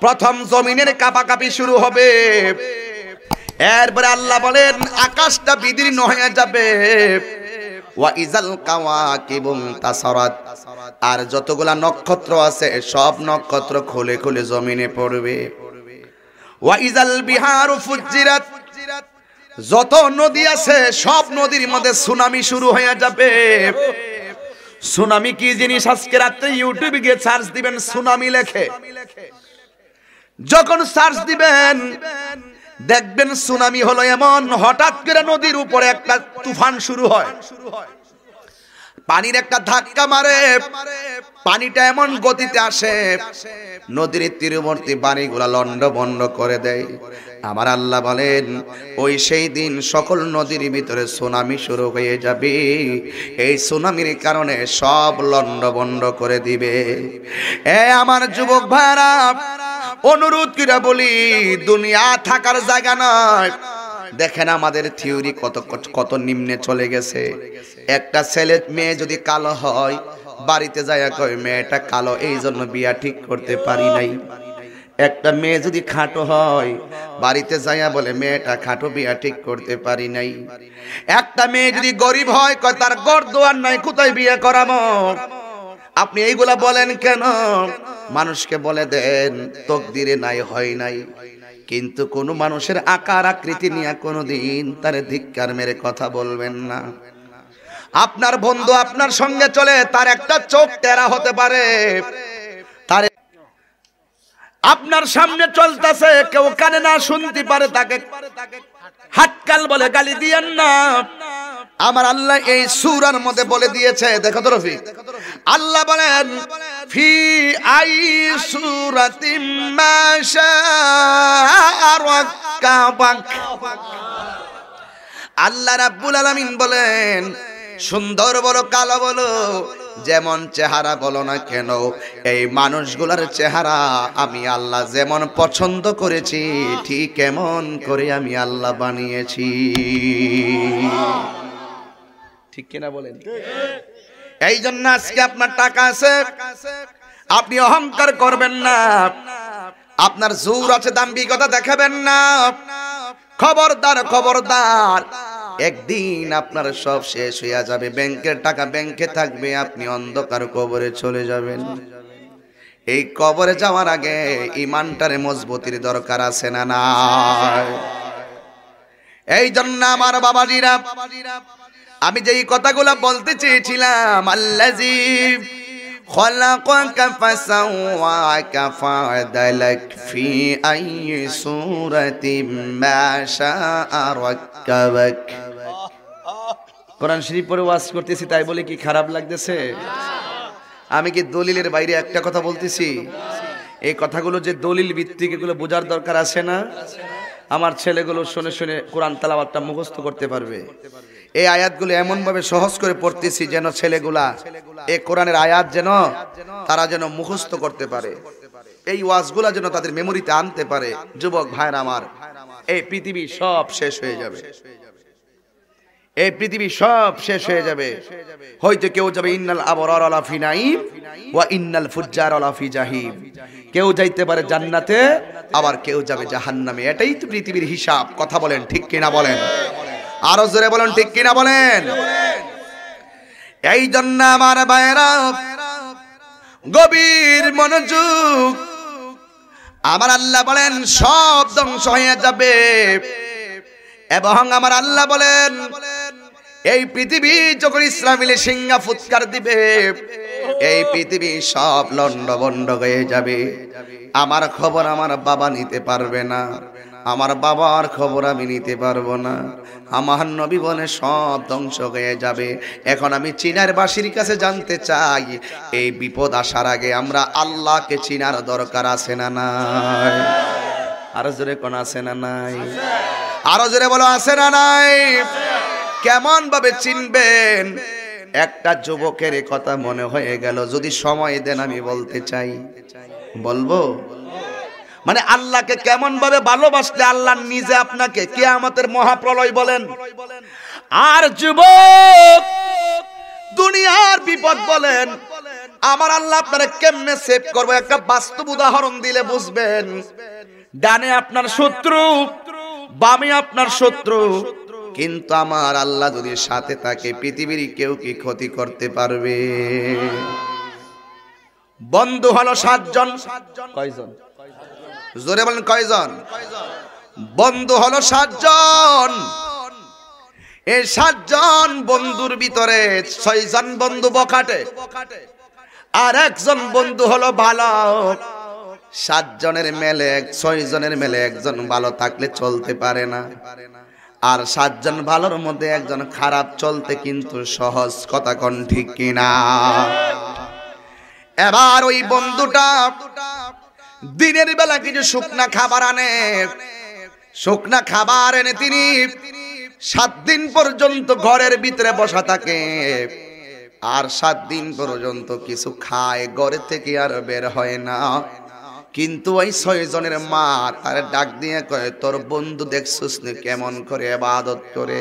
প্রথম জমিনের কাঁপাকাঁপি শুরু হবে। এরপরে আল্লাহ বলেন, আকাশটা বিদীর্ণ হয়ে যাবে। ওয়া ইজাল কাওয়াকিবু তাসারাত। আর যতগুলা নক্ষত্র আছে সব নক্ষত্র খুলে খুলে জমিনে পড়বে। ওয়া ইজাল বিহারু ফুজ্জিরাত। যত নদী আছে সব নদীর মধ্যে সুনামি শুরু হয়ে যাবে। সুনামি কি জিনিস আজকে রাতে ইউটিউবে গিয়ে সার্চ দিবেন, সুনামি লেখে। যখন সার্চ দিবেন দেখবেন সুনামি হলো এমন, হঠাৎ করে নদীর উপরে একটা তুফান শুরু হয়, পানির একটা ধাক্কা মারে, পানিটা এমন গতিতে আসে নদীর তীরবর্তী বাড়িগুলা লন্ডভন্ড করে দেয়। আমার আল্লাহ বলেন ওই সেই দিন সকল নদীর ভিতরে সুনামি শুরু হয়ে যাবে। এই সুনামির কারণে সব লন্ডভন্ড করে দিবে। আমার যুবক ভাইরা, অনুরোধ করে বলি, দুনিয়া থাকার জায়গা নয়। দেখেন আমাদের থিওরি কত নিম্নে চলে গেছে। একটা ছেলে মেয়ে যদি কালো হয়, বাড়িতে যায় কয় মেয়েটা কালো, এই জন্য বিয়া ঠিক করতে পারি নাই। একটা মেয়ে যদি খাটো হয়, বাড়িতে যাইয়া বলে মেয়েটা খাটো, বিয়া ঠিক করতে পারি নাই। একটা মেয়ে যদি গরিব হয়, কয় তার ঘর দুয়ার নাই, কোথায় বিয়ে করাবো? আপনি এইগুলা বলেন কেন? মানুষকে বলে দেন তকদিরে নাই, হয় নাই। কিন্তু কোন মানুষের আকার আকৃতি নিয়ে কোনোদিন তার ধিক্কার মেরে কথা বলবেন না। আপনার বন্ধু আপনার সঙ্গে চলে, তার একটা চোখ টেরা হতে পারে, তার আপনার সামনে চলতেছে, কেউ কানে না শুনতে পারে, তাকে হাটকাল বলে গালি দিয়েন না। আমার আল্লাহ এই সূরার মধ্যে বলে দিয়েছে, দেখো তো রফি, আল্লাহ বলেন ফি আই সূরাতিম মা শাআ রাক্কাবাক। আল্লাহ রাব্বুল আলামিন বলেন সুন্দর বলো কালো বলো, যেমন চেহারা বলো না কেন, এই মানুষগুলার চেহারা আমি আল্লাহ যেমন পছন্দ করেছি ঠিক এমন করে আমি আল্লাহ বানিয়েছি। ঠিক কিনা বলেন? এই জন্য আজকে আপনার টাকা আছে, আপনি অহংকার করবেন না। আপনার জোর আছে, দাম্ভিকতা দেখাবেন না। খবরদার খবরদার, একদিন আপনার সব শেষ হয়ে যাবে। ব্যাংকের টাকা ব্যাংকে থাকবে, আপনি অন্ধকার কবরে চলে যাবেন। এই কবরে যাওয়ার আগে ইমানটারে মজবুতির দরকার আছে না নাই? এই জন্য আমার বাবাজিরা, আমি যেই কথাগুলো বলতে চেয়েছিলাম, আল্লাযী খালাকাকা ফাসাওয়াকা ফাআদালাক ফি আইয়ি সূরাতিম মা শাআ রাক্কাবাক। কোরআন শরীফ পড়ে ওয়াজ করতেছি, তাই বলে কি খারাপ লাগতেছে? আমি কি দলিলের বাইরে একটা কথা বলতেছি? এই কথাগুলো যে দলিল ভিত্তিক, এগুলো বোঝার দরকার আছে না? আমার ছেলেগুলো শুনে শুনে কোরআন তেলাওয়াতটা মুখস্থ করতে পারবে। এই আয়াতগুলো এমন ভাবে সহজ করে পড়তেছি যেন ছেলেগুলা এই কোরআনের আয়াত যেন তারা যেন মুখস্থ করতে পারে, এই ওয়াজগুলা যেন তাদের মেমোরিতে আনতে পারে। যুবক ভাইরা আমার, এই পৃথিবী সব শেষ হয়ে যাবে, এই পৃথিবী সব শেষ হয়ে যাবে। হয়তো কেউ যাবে ইন্নাল আবরার আলা ফি নাঈম ওয়া ইন্নাল ফুজ্জার আলা ফি জাহিম। কেউ যাইতে পারে জান্নাতে, আবার কেউ যাবে জাহান্নামে। এটাই তো পৃথিবীর হিসাব। কথা বলেন ঠিক কিনা বলেন? আরো জোরে বলেন ঠিক কিনা বলেন? এই জন্য আমার ভাইরা গভীর মনোযোগ, আমার আল্লাহ বলেন সব ধ্বংস হয়ে যাবে। এবং আমার আল্লাহ বলেন এই পৃথিবী যখন ইসরাফিল সিংহা ফুৎকার দিবে, এই পৃথিবী সব লন্ডভন্ড হয়ে যাবে। আমার খবর আমার বাবা নিতে পারবে না, আমার বাবার খবর আমি নিতে পারবো না। আমার নবী বলে সব ধ্বংস হয়ে যাবে। এখন আমি চীনের বাসীর কাছে জানতে চাই, এই বিপদ আসার আগে আমরা আল্লাহকে চিনার দরকার আছে না নাই? আরো জোরে কোন আছে না নাই? আরো জোরে বলো আছে না নাই? কেমন ভাবে চিনবেন? একটা যুবকের কথা মনে হয়ে গেল, যদি সময় দেন আমি বলতে চাই। বলবো? মানে আল্লাহকে কেমন ভাবে ভালোবাসলে আল্লাহ নিজে আপনাকে কিয়ামতের মহাপ্রলয় বলেন। আর যুবক দুনিয়ার বিপদ বলেন, আমার আল্লাহ আপনারা কেমনে সেভ করবো একটা বাস্তব উদাহরণ দিলে বুঝবেন। ডানে আপনার শত্রু, বামে আপনার শত্রু, কিন্তু আমার আল্লাহ যদি সাথে থাকে পৃথিবীর কেউ কি ক্ষতি করতে পারবে? বন্ধু হলো 7 জন। কয়জন? জোরে বলেন কয়জন? বন্ধু হলো 7 জন। এই 7 জন বন্ধুর ভিতরে 6 জন বন্ধু বখাটে, আর একজন বন্ধু হলো ভালো। 7 জনের মেলে 6 জনের মেলে একজন ভালো থাকলে চলতে পারে না, আর 7 জন ভালোর মধ্যে একজন খারাপ চলতে কিন্তু সহজ। কথা কোন ঠিক কিনা? এবার ওই বন্ধুটা দিনের বেলা কিছু শুকনা খাবার আনে, শুকনা খাবার এনে তিনি 7 দিন পর্যন্ত ঘরের ভিতরে বসা থাকে, আর 7 দিন পর্যন্ত কিছু খায়, ঘরে থেকে আর বের হয় না। কিন্তু ওই 6 জনের মা তার ডাক দিয়ে কয়, তোর বন্ধু দেখছিস না কেমন করে ইবাদত করে?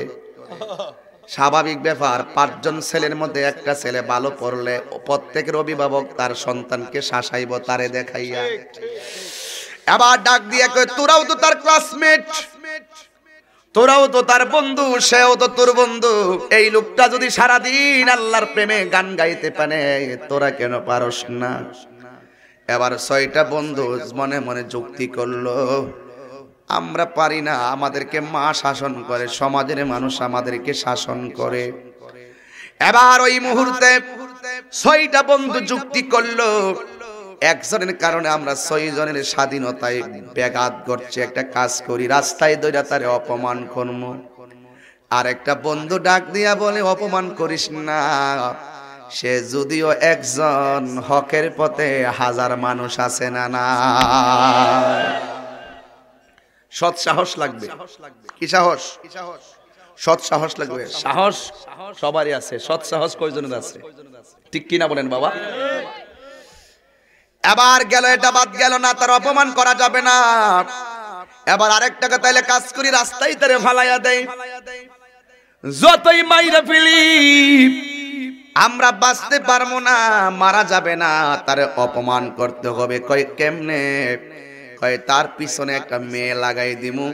স্বাভাবিক ব্যাপার, 5 জন ছেলের মধ্যে একটা ছেলে ভালো পড়লে প্রত্যেকের অভিভাবক তার সন্তানকে শাসাইব তারে দেখাইয়া। এবার ডাক দিয়ে কয়, তোরাও তো তার ক্লাসমেট, তোরাও তো তার বন্ধু, সেও তো তোর বন্ধু। এই লোকটা যদি সারাদিন আল্লাহর প্রেমে গান গাইতে পারে, তোরা কেন পারস না? এবার 6টা বন্ধু মনে মনে যুক্তি করলো, আমরা পারি না, আমাদেরকে মা শাসন করে, সমাজের মানুষ আমাদেরকে শাসন করে। এবার ওই মুহূর্তে 6টা বন্ধু যুক্তি করলো, একজনের কারণে আমরা 6 জনের স্বাধীনতায় ব্যাঘাত ঘটছে, একটা কাজ করি, রাস্তায় দইরা তারে অপমান করব। আর একটা বন্ধু ডাক দিয়া বলে, অপমান করিস না, সে যদিও একজন, হকের পথে হাজার মানুষ আছে না। না, সৎ সাহস লাগবে। কি সাহস? সৎ সাহস লাগবে। সাহস সবারই আছে, সৎ সাহস কয়জনের আছে? ঠিক কিনা বলেন বাবা? এবার গেল, এটা বাদ গেল না, তার অপমান করা যাবে না। এবার আরেকটা তাইলে কাজ করি, রাস্তায় তারে ফালাইয়া দেয়। যতই মাইরা ফেলি আমরা বাঁচতে পারবো না, মারা যাবে না, তারে অপমান করতে হবে। কয় কেমনে? কয় তার পিছনে একটা মেয়ে লাগাই দিমু,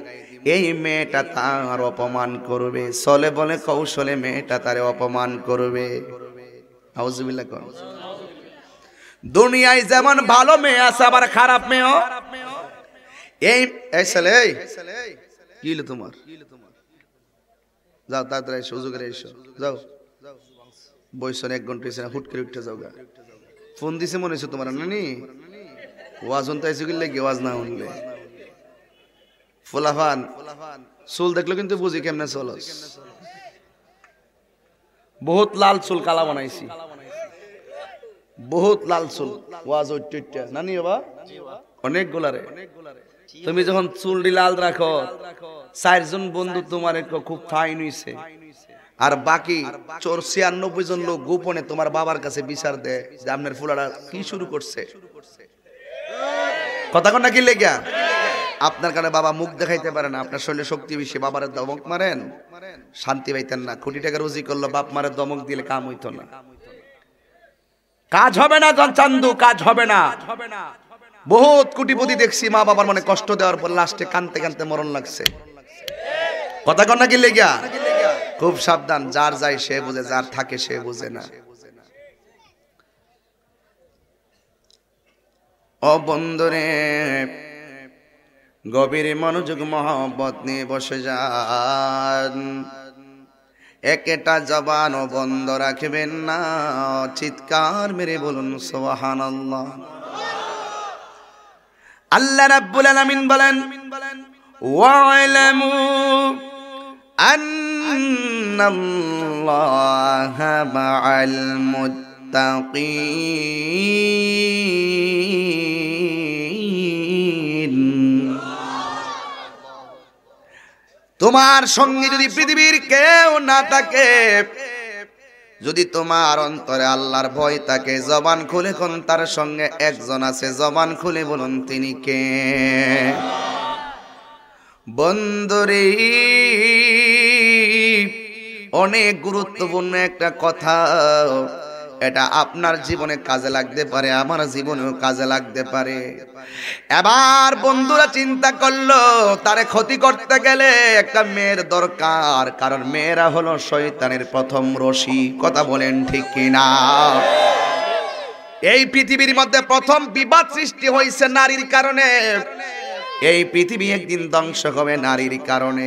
এই মেয়েটা তার অপমান করবে, চলে বলে কৌশলে মেয়েটা তারে অপমান করবে। আউযুবিল্লাহ। কোন দুনিয়ায় যেমন ভালো মেয়ে আছে, আবার খারাপ মেয়েও। এই ছেলে, কি হলো তোমার? যাও তাড়াতাড়ি সুযোগ করে এসো, যাও বইসন 1 ঘন্টা এসে হুট করে উঠে যাও গা। ফোন দিছে মনে হচ্ছে তোমার নানি, ওয়াজ শুনতে আইছো কিনলে কি ওয়াজ না শুনলে? ফুলাফান চুল দেখলো কিন্তু বুঝি কেমনে চলস। বহুত লাল চুল কালা বানাইছি, বহুত লাল চুল, ওয়াজ ওইটা নানি বাবা অনেক গোলারে। তুমি যখন চুলটি লাল রাখো, 4 জন বন্ধু তোমার খুব ফাইন হইছে, আর বাকি 96 জন লোক গোপনে তোমার বাবার কাছে বিচার দেয় যে আপনার ফুলাটা কি শুরু করছে। কথা কন না কি লেগা? আপনার কারণে বাবা মুখ দেখাইতে পারে না, আপনার শরীরে শক্তি বেশি, বাবার দমক মারেন, শান্তি পাইতেন না। কোটি টাকা রুজি করলো, বাপ মারের দমক দিলে কাম হইতো না, কাজ হবে না। চান্দু কাজ হবে না। বহুত কোটিপতি দেখছি মা বাবার মনে কষ্ট দেওয়ার পর লাস্টে কানতে কানতে মরণ লাগছে। কথা কন না কি লেগা? খুব সাবধান, যার যায় সে বুঝে, যার থাকে সে বুঝে না। ও বন্ধুরে, গভীর মনোযোগ মহব্বত নিয়ে বসে যান। একটা জবান ও বন্ধ রাখবেন না, চিৎকার মেরে বলুন সুবহানাল্লাহ। আল্লাহ রাব্বুল আলামিন বলেন, ওয়া'লামু আন্নাল্লাহা মা'আল মুত্তাকিন। তোমার সঙ্গে যদি পৃথিবীর কেউ না থাকে, যদি তোমার অন্তরে আল্লাহর ভয় থাকে, জবান খুলে কোন তার সঙ্গে একজন আছে, জবান খুলে বলুন তিনি কে? বন্ধুরে, অনেক গুরুত্বপূর্ণ একটা কথা, এটা আপনার জীবনে কাজে লাগতে পারে, আমার জীবনেও কাজে লাগতে পারে। এবার বন্ধুরা চিন্তা করলো, তারে ক্ষতি করতে গেলে একটা মেয়ের দরকার, কারণ মেয়েরা হলো শয়তানের প্রথম রশি। কথা বলেন ঠিক কিনা? এই পৃথিবীর মধ্যে প্রথম বিবাদ সৃষ্টি হয়েছে নারীর কারণে। এই পৃথিবী একদিন ধ্বংস হবে নারীর কারণে।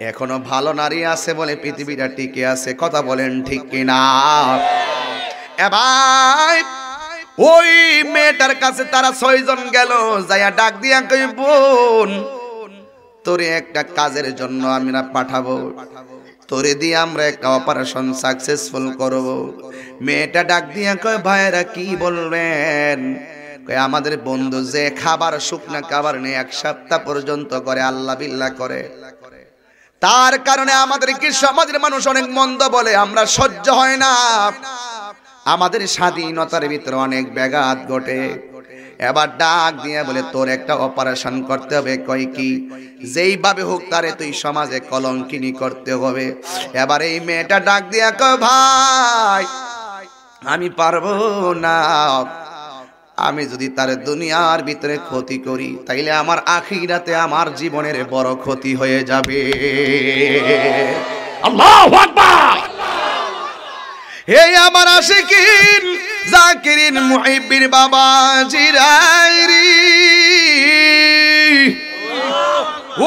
এখনো ভালো নারী আছে বলে পৃথিবীটা টিকে আছে। কথা বলেন ঠিক কিনা? এবার ওই মেয়েটার কাছে তারা 6 জন গেল, যাইয়া ডাক দিয়া কই, বোন তোরে একটা কাজের জন্য আমরা পাঠাবো, তোরে দিয়ে আমরা একটা অপারেশন সাকসেসফুল করব। মেয়েটা ডাক দিয়া কয় ভাইরা কি বলবেন? কয় আমাদের বন্ধু যে খাবার শুকনা খাবার নেই 1 সপ্তাহ পর্যন্ত করে, আল্লাহ বিল্লাহ করে, তার কারণে আমাদের কি সমাজের মানুষ অনেক মন্দ বলে, আমরা সহ্য হয় না, আমাদের স্বাধীনতার ভিতরে অনেক ব্যাঘাত ঘটে। এবার ডাক দিয়ে বলে তোর একটা অপারেশন করতে হবে। কয় কি? যেইভাবে হোক তারে তুই সমাজে কলঙ্কিনী করতে হবে। এবার এই মেয়েটা ডাক দিয়া কয় ভাই আমি পারবো না, আমি যদি তার দুনিয়ার ভিতরে ক্ষতি করি তাইলে আমার আখিরাতে আমার জীবনের বড় ক্ষতি হয়ে যাবে। আল্লাহু আকবার। হে আমার আশিকিন জাকিরিন মুহিব্বিন বাবা জিরাইরি,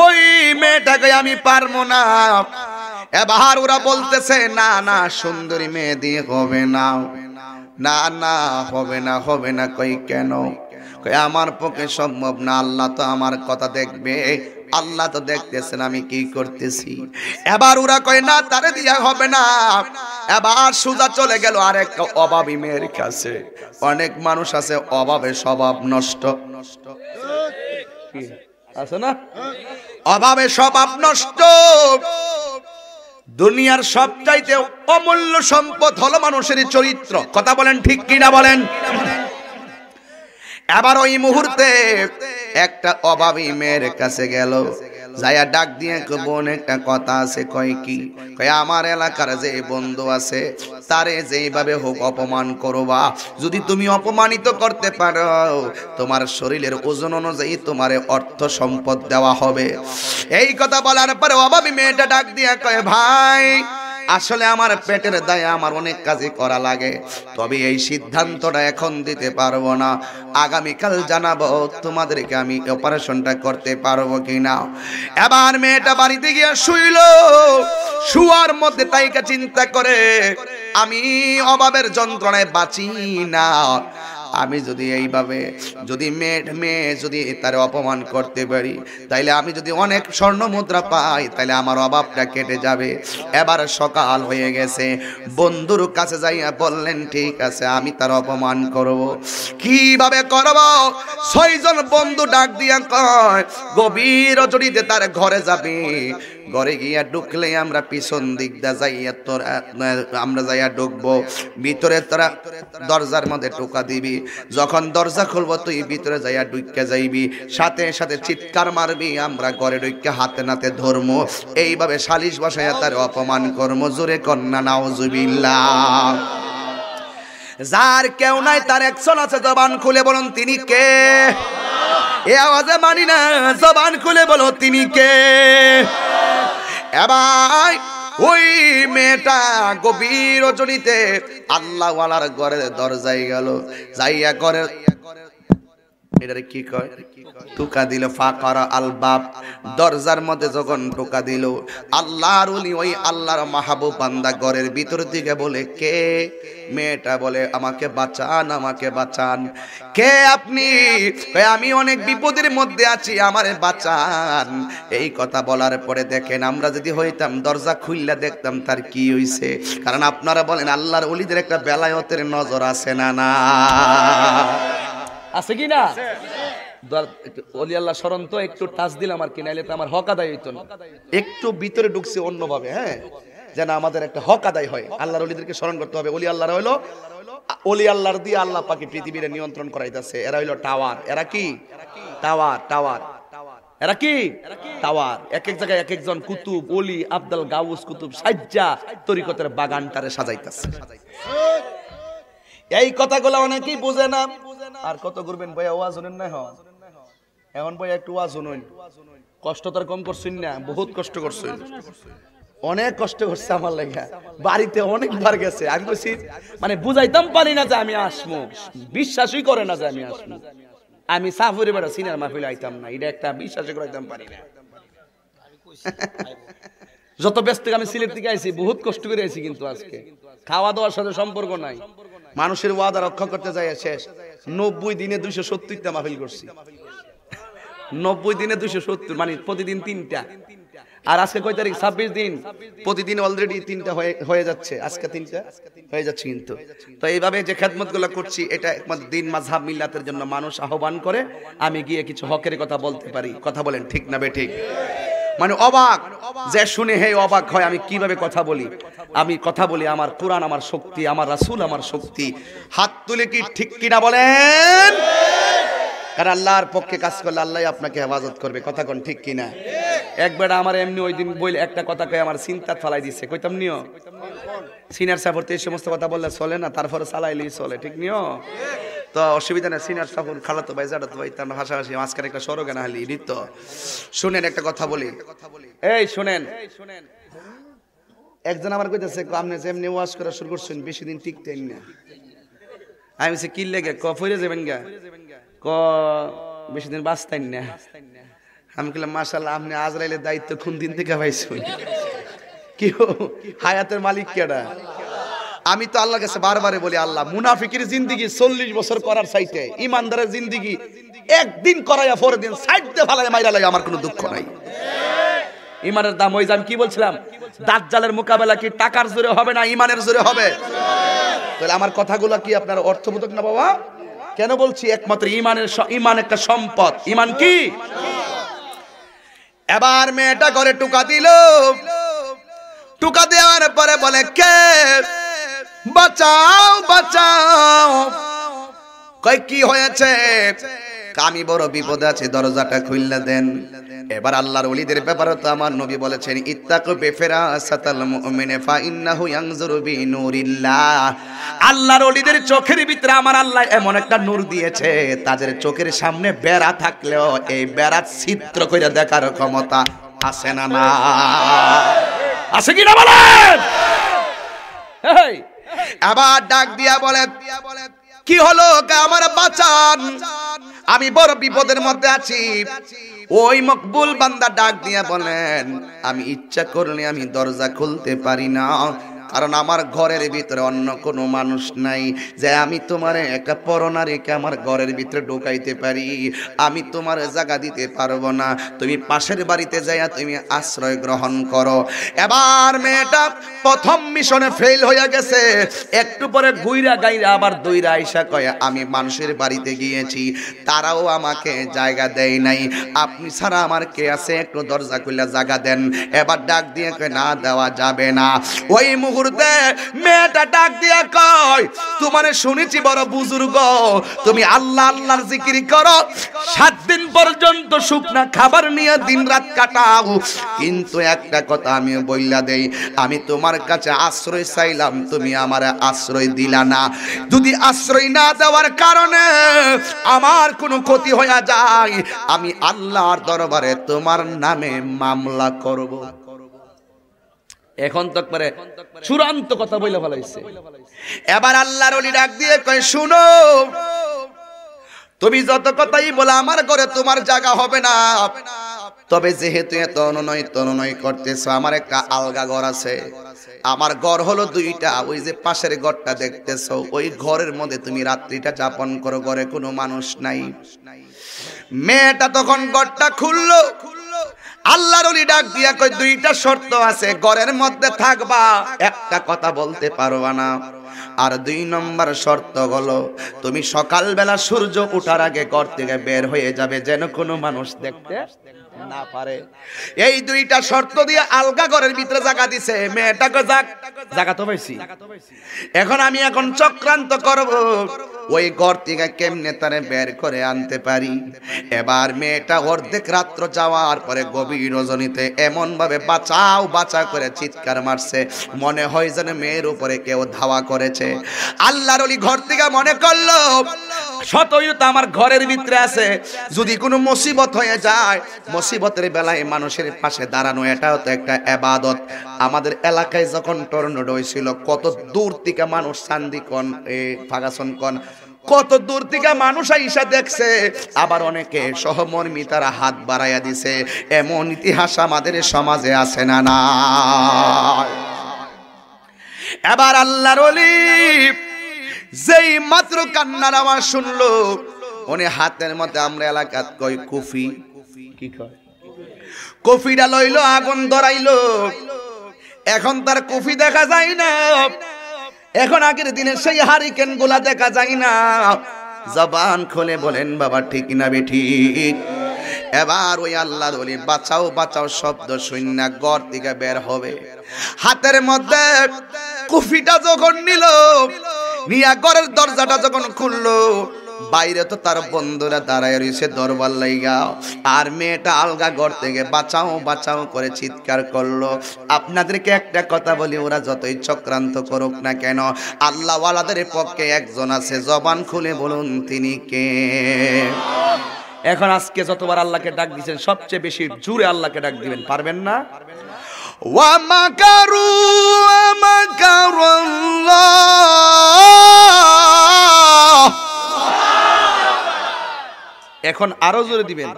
ওই মেয়েটাকে আমি পারবো না। এবার ওরা বলতেছে না না সুন্দরী মেয়ে দিয়ে হবে না, না না হবে না, হবে না। কই কেন? কই আমার পক্ষে সম্ভব না, আল্লাহ তো আমার কথা দেখবে, আল্লাহ তো দেখতেছেন আমি কি করতেছি। এবার ওরা কয় না তারে দিয়া হবে না। এবার সুজা চলে গেল আরেকটা অভাবী মেয়ের কাছে। অনেক মানুষ আছে অভাবে স্বভাব নষ্ট, আছে না? অভাবে স্বভাব নষ্ট। দুনিয়ার সবচাইতে অমূল্য সম্পদ হলো মানুষের চরিত্র। কথা বলেন ঠিক কিনা বলেন? এবার ওই মুহূর্তে একটা অভাবী মেয়ের কাছে গেল, যাইয়া ডাক দিয়ে বোন একটা কথা আছে। কয় কি? কয় আমার এলাকার যে বন্ধু আছে তারে যেইভাবে হোক অপমান করবা, যদি তুমি অপমানিত করতে পারো তোমার শরীরের ওজন অনুযায়ী তোমারে অর্থ সম্পদ দেওয়া হবে। এই কথা বলার পরে অভাবী মেয়েটা ডাক দিয়ে কয় ভাই আসলে আমার পেটের দায়ে আমার অনেক কাজই করা লাগে, তবে এই সিদ্ধান্তটা এখন দিতে পারবো না, আগামীকাল জানাবো তোমাদেরকে আমি অপারেশনটা করতে পারবো কিনা। এবার মেয়েটা বাড়িতে গিয়ে শুইল। শুয়ার মধ্যে তাইকা চিন্তা করে আমি অভাবের যন্ত্রণায় বাঁচি না, আমি যদি এইভাবে যদি মেয়ে যদি তার অপমান করতে পারি তাইলে আমি যদি অনেক স্বর্ণ মুদ্রা পাই তাইলে আমার অভাবটা কেটে যাবে। এবার সকাল হয়ে গেছে, বন্ধুর কাছে যাইয়া বললেন ঠিক আছে আমি তার অপমান করব। কিভাবে করব? 6 জন বন্ধু ডাক দিয়া কয় গভীর রজনীতে তার ঘরে যাবে। ঘরে গিয়া ঢুকলে আমরা পিছন দিক দা যাইয়া আমরা যাইয়া ঢুকবো, ভিতরে তোরা দরজার মধ্যে টোকা দিবি, যখন দরজা খুলবো তুই ভিতরে যাইয়া ঢুকে যাইবি, সাথে সাথে চিৎকার মারবি, আমরা ঘরে ঢুকে হাতে নাতে ধরমো, এইভাবে সালিশ বসাইয়া তার অপমান করমো। জোরে কন্যা নাউজুবিল্লাহ। যার কেউ নাই তার একজন আছে, জবান খুলে বলুন তিনি কে? এ আওয়াজে মানি না, জবান খুলে বলো তিনি কে? এবার ওই মেয়েটা গভীর রজনীতে আল্লাহ ওয়ালার ঘরের দরজায় গেল, যাইয়া ঘরের এটারে কি কয় টোকা দিল, ফাকারা আল বাব, দরজার মধ্যে যখন টোকা দিল আল্লাহর ওলি ওই আল্লাহর মাহবুব বান্দা ঘরের ভিতর দিকে বলে কে? মেয়েটা বলে আমাকে বাঁচান, আমাকে বাঁচান। কে আপনি? আমি অনেক বিপদের মধ্যে আছি, আমারে বাঁচান। এই কথা বলার পরে দেখেন আমরা যদি হইতাম দরজা খুললা দেখতাম তার কি হইছে, কারণ আপনারা বলেন আল্লাহর ওলিদের একটা বেলায়েতের নজর আছে না? না আছে কি না? ওলি আল্লাহ স্মরণ তো একটু টাচ দিলাম আর কি, নাইলে তো আমার হক আদায় হইতো না। একটু ভিতরে ঢুকছে অন্যভাবে, হ্যাঁ, যেন আমাদের একটা হক আদায় হয়। আল্লাহর ওলিদেরকে স্মরণ করতে হবে। ওলি আল্লাহর হইলো ওলি আল্লাহর দিয়ে আল্লাহ পাকে পৃথিবীর নিয়ন্ত্রণ করাইতেছে। এরা হইলো টাওয়ার। এরা কি? টাওয়ার। টাওয়ার এরা কি? টাওয়ার। এক এক জায়গায় এক একজন কুতুব, ওলি, আব্দুল গাউস কুতুব সাজ্জা তরিকতের বাগানটারে সাজাইতেছে। এই কথাগুলো অনেকেই বোঝে না। আর কত করবেন ভাইয়া, ওয়াজ শুনেন না? এখন ভাইয়া একটু ওয়াজ শুনুন। কষ্ট তার কম করছেন না, বহুত কষ্ট করছেন, অনেক কষ্ট করছে আমার লেখা। বাড়িতে অনেকবার গেছে, আমি বলছি মানে বুঝাইতাম পারি না যে আমি আসবো, বিশ্বাসই করে না যে আমি আসবো। আমি সাফরে বেড়া সিনার মাহফিলে আইতাম না, এটা একটা বিশ্বাসই করাইতাম পারি না। যত ব্যস্ত আমি সিলেট থেকে আইছি, বহুত কষ্ট করে আইছি, কিন্তু আজকে খাওয়া দাওয়ার সাথে সম্পর্ক নাই। মানুষের ওয়াদা রক্ষা করতে যাই শেষ 90 দিনে 270টা মাহফিল করছি। 90 দিনে 270 মানে প্রতিদিন 3টা। আর আজকে কয় তারিখ? 26 দিন। প্রতিদিন অলরেডি 3টা হয়ে যাচ্ছে, আজকে 3টা হয়ে যাচ্ছে। কিন্তু তো এইভাবে যে খেদমতগুলো করছি, এটা একমাত্র দিন মাযহাব মিল্লাতের জন্য মানুষ আহ্বান করে, আমি গিয়ে কিছু হকের কথা বলতে পারি। কথা বলেন ঠিক না বেঠিক? মানে অবাক যে শুনে হে অবাক হয় আমি কিভাবে কথা বলি। আমি কথা বলি, আমার কোরআন আমার শক্তি, আমার রাসূল আমার শক্তি। হাত তুলে কি ঠিক কিনা বলেন? কারণ আল্লাহর পক্ষে কাজ করলে আল্লাহ আপনাকে হেফাজত করবে। কথা কোন ঠিক কিনা? একবার আমার এমনি ওই দিন বইলে একটা কথা কয়ে আমার চিন্তা ফালাই দিছে। কইতাম নিও সিনিয়র সাপোর্ট এই সমস্ত কথা বললে চলে না, তারপরে চালাইলেই চলে। ঠিক নিও তো অসুবিধা নেই। সিনিয়র সাপোর্ট খালাতো ভাই জানো তো ভাই, তার হাসাহাসি মাঝখানে একটা সরগান হালি নৃত্য। শুনেন একটা কথা বলি, এই শুনেন। একজন আমার কইতেছে আপনি যেমনি ওয়াজ করা শুরু করছেন বেশি দিন টিকতেন না। আমি বলছি কি লেগে? ক ফিরে যাবেন গা, ক বেশি দিন বাঁচতেন না। আমি বললাম মাশাআল্লাহ, আপনি আজরাইলের দায়িত্ব কোন দিন থেকে পাইছেন? কি হায়াতের মালিক কেডা? আমি তো আল্লাহর কাছে বারবারে বলি, আল্লাহ মুনাফিকের জিন্দেগি 40 বছর করার চাইতে ইমানদারের জিন্দেগি একদিন করাইয়া পরের দিন সাইডতে ফালায় মাইরা লাগে আমার কোনো দুঃখ নাই। ইমানের দাম ওই যে আমি কি বলছিলাম, দাজ্জালের মোকাবেলা কি টাকার জোরে হবে না ইমানের জোরে হবে? তাহলে আমার কথাগুলো কি আপনার অর্থবোধক না বাবা? কেন বলছি? একমাত্র ইমান একটা সম্পদ। ইমান কি? এবার মেয়েটা ঘরে টুকা দিল, টুকা দেওয়ার পরে বলে কে? বাঁচাও বাঁচাও। কয় কি হয়েছে? আমি বড় বিপদে আছি, দরজাটা খুললে দেন। এবার আল্লাহর ওলিদের ব্যাপারে তো আমার নবী বলেছেন ইত্তাকু বিফিরাসাতাল মুমিনি ফা ইন্নাহু ইয়ানজুরু বিনুরিল্লাহ। আল্লাহর ওলিদের চোখের ভিতরে আমার আল্লাহ এমন একটা নূর দিয়েছে, তাদের চোখের সামনে বেড়া থাকলেও এই বেড়া ছিদ্র করে দেখার ক্ষমতা আছে না? না আছে কি না বলেন? আবার ডাক দিয়া বলে কি হলো? আমার বাঁচান, আমি বড় বিপদের মধ্যে আছি। ওই মকবুল বান্দা ডাক দিয়া বলেন আমি ইচ্ছা করলে আমি দরজা খুলতে পারি না, কারণ আমার ঘরের ভিতরে অন্য কোনো মানুষ নাই যে আমি তোমার একটা পরনারীকে আমার ঘরের ভিতরে ঢুকাইতে পারি। আমি তোমার জায়গা দিতে পারবো না, তুমি পাশের বাড়িতে যাইয়া তুমি আশ্রয় গ্রহণ করো। এবার মেয়েটা প্রথম মিশনে ফেল হয়ে গেছে, একটু পরে গুইরা গাইরা আবার দইরা আইসা কয় আমি মানুষের বাড়িতে গিয়েছি, তারাও আমাকে জায়গা দেয় নাই, আপনি ছাড়া আমার কে আছে, একটু দরজা খুলে জায়গা দেন। এবার ডাক দিয়ে কয় না দেওয়া যাবে না। ওই মুহূর্তে মেয়েটা ডাক দিয়া কয় তোমারে শুনেছি বড় বুজুর্গ, তুমি আল্লাহ আল্লাহর জিকির করো, 7 দিন পর্যন্ত শুকনা খাবার নিয়ে দিন রাত কাটাও, কিন্তু একটা কথা আমি বইলা দেই, আমি তোমার কাছে আশ্রয় চাইলাম, তুমি আমার আশ্রয় দিলা না। যদি আশ্রয় না দেওয়ার কারণে আমার কোনো ক্ষতি হয়ে যায়, আমি আল্লাহর দরবারে তোমার নামে মামলা করব। এখন তো পরে চূড়ান্ত কথা বইলা ফেলাইছে। এবার আল্লাহর ওলি ডাক দিয়ে কয় শুনো, তুমি যত কথাই বলো আমার ঘরে তোমার জায়গা হবে না, তবে যেহেতু এত অনুনয় করতেছো, আমার একটা আলগা ঘর আছে। আমার ঘর হলো 2টা, ওই যে পাশের ঘরটা দেখতেছো ওই ঘরের মধ্যে তুমি রাত্রিটা যাপন করো, ঘরে কোনো মানুষ নাই। মেয়েটা তখন ঘরটা খুললো। আল্লাহর ওলি ডাক দিয়া কই 2টা শর্ত আছে, ঘরের মধ্যে থাকবা, একটা কথা বলতে পারবা না, আর 2 নম্বর শর্ত হলো তুমি সকালবেলা সূর্য ওঠার আগে ঘর থেকে বের হয়ে যাবে, যেন কোনো মানুষ দেখতে না পারে। এই 2টা শর্ত দিয়ে আলগা ঘরের ভিতরে জায়গা দিছে। মেয়েটাকে জায়গা তো পাইছি, এখন আমি চক্রান্ত করব ওই ঘর থেকে কেমনে তারে বের করে আনতে পারি। এবার মেয়েটা অর্ধেক রাত্র যাওয়ার পরে গভীর রজনীতে এমন ভাবে বাঁচাও বাঁচা করে চিৎকার মারছে, মনে হয় যেন মেয়ের উপরে কেউ ধাওয়া করেছে। আল্লাহর ওলি ঘর থেকে মনে করলো সতই তো আমার ঘরের ভিতরে আছে, যদি কোনো মুসিবত হয়ে যায়, মুসিবতের বেলায় মানুষের পাশে দাঁড়ানো এটাও তো একটা ইবাদত। আমাদের এলাকায় যখন টর্নেডো হয়েছিল, কত দূর থেকে মানুষ চান্দিকন ফাগাসনকন কত দূর থেকে মানুষ আইসা দেখছে, আবার অনেকে সহমর্মিতারা হাত বাড়াইয়া দিছে। এমন ইতিহাস আমাদের সমাজে আছে না না? এবার আল্লাহর ওলি যেই মাত্র কান্নার আওয়াজ শুনলো, উনি হাতের মধ্যে আমরা এলাকাত কই কুফি, কি কয় কফিটা লইলো, আগুন ধরাইলো। এখন তার কফি দেখা যায় না, এখন আগের দিনের সেই হারিকেন গুলা দেখা যায় না। জবান খুলে বলেন বাবা ঠিক না বেঠিক? এবার ওই আল্লাহর ওলি বাঁচাও বাঁচাও শব্দ শুননা ঘর থেকে বের হবে। হাতের মধ্যে কফিটা যখন নিল, নিয়া ঘরের দরজাটা যখন খুললো, বাইরে তো তার বন্ধুরা দাঁড়ায় রয়েছে দরবার লাইগা। আর মেয়েটা আলগা ঘর থেকে বাঁচাও বাঁচাও করে চিৎকার করলো। আপনাদেরকে একটা কথা বলি, ওরা যতই চক্রান্ত করুক না কেন, আল্লাহওয়ালাদের পক্ষে একজন আছে, জবান খুলে বলুন তিনি কে? এখন আজকে যতবার আল্লাহকে ডাক দিয়েছেন, সবচেয়ে বেশি জোরে আল্লাহকে ডাক দিবেন, পারবেন না? ওয়া মাকারু ওয়া মাকারুল্লাহ। এখন আরো জোরে দিবেন,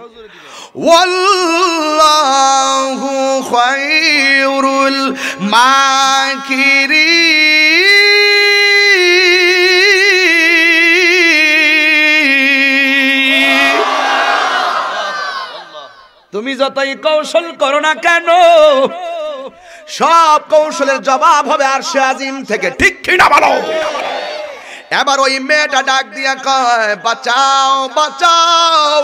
ওয়াল্লাহু খায়রুল মাকিরিন। তুমি যতই কৌশল করো না কেন, সব কৌশলের জবাব হবে আরশে আজিম থেকে, ঠিক কি না বলো? এবার ওই মেয়েটা ডাক দিয়া কয় বাঁচাও বাঁচাও।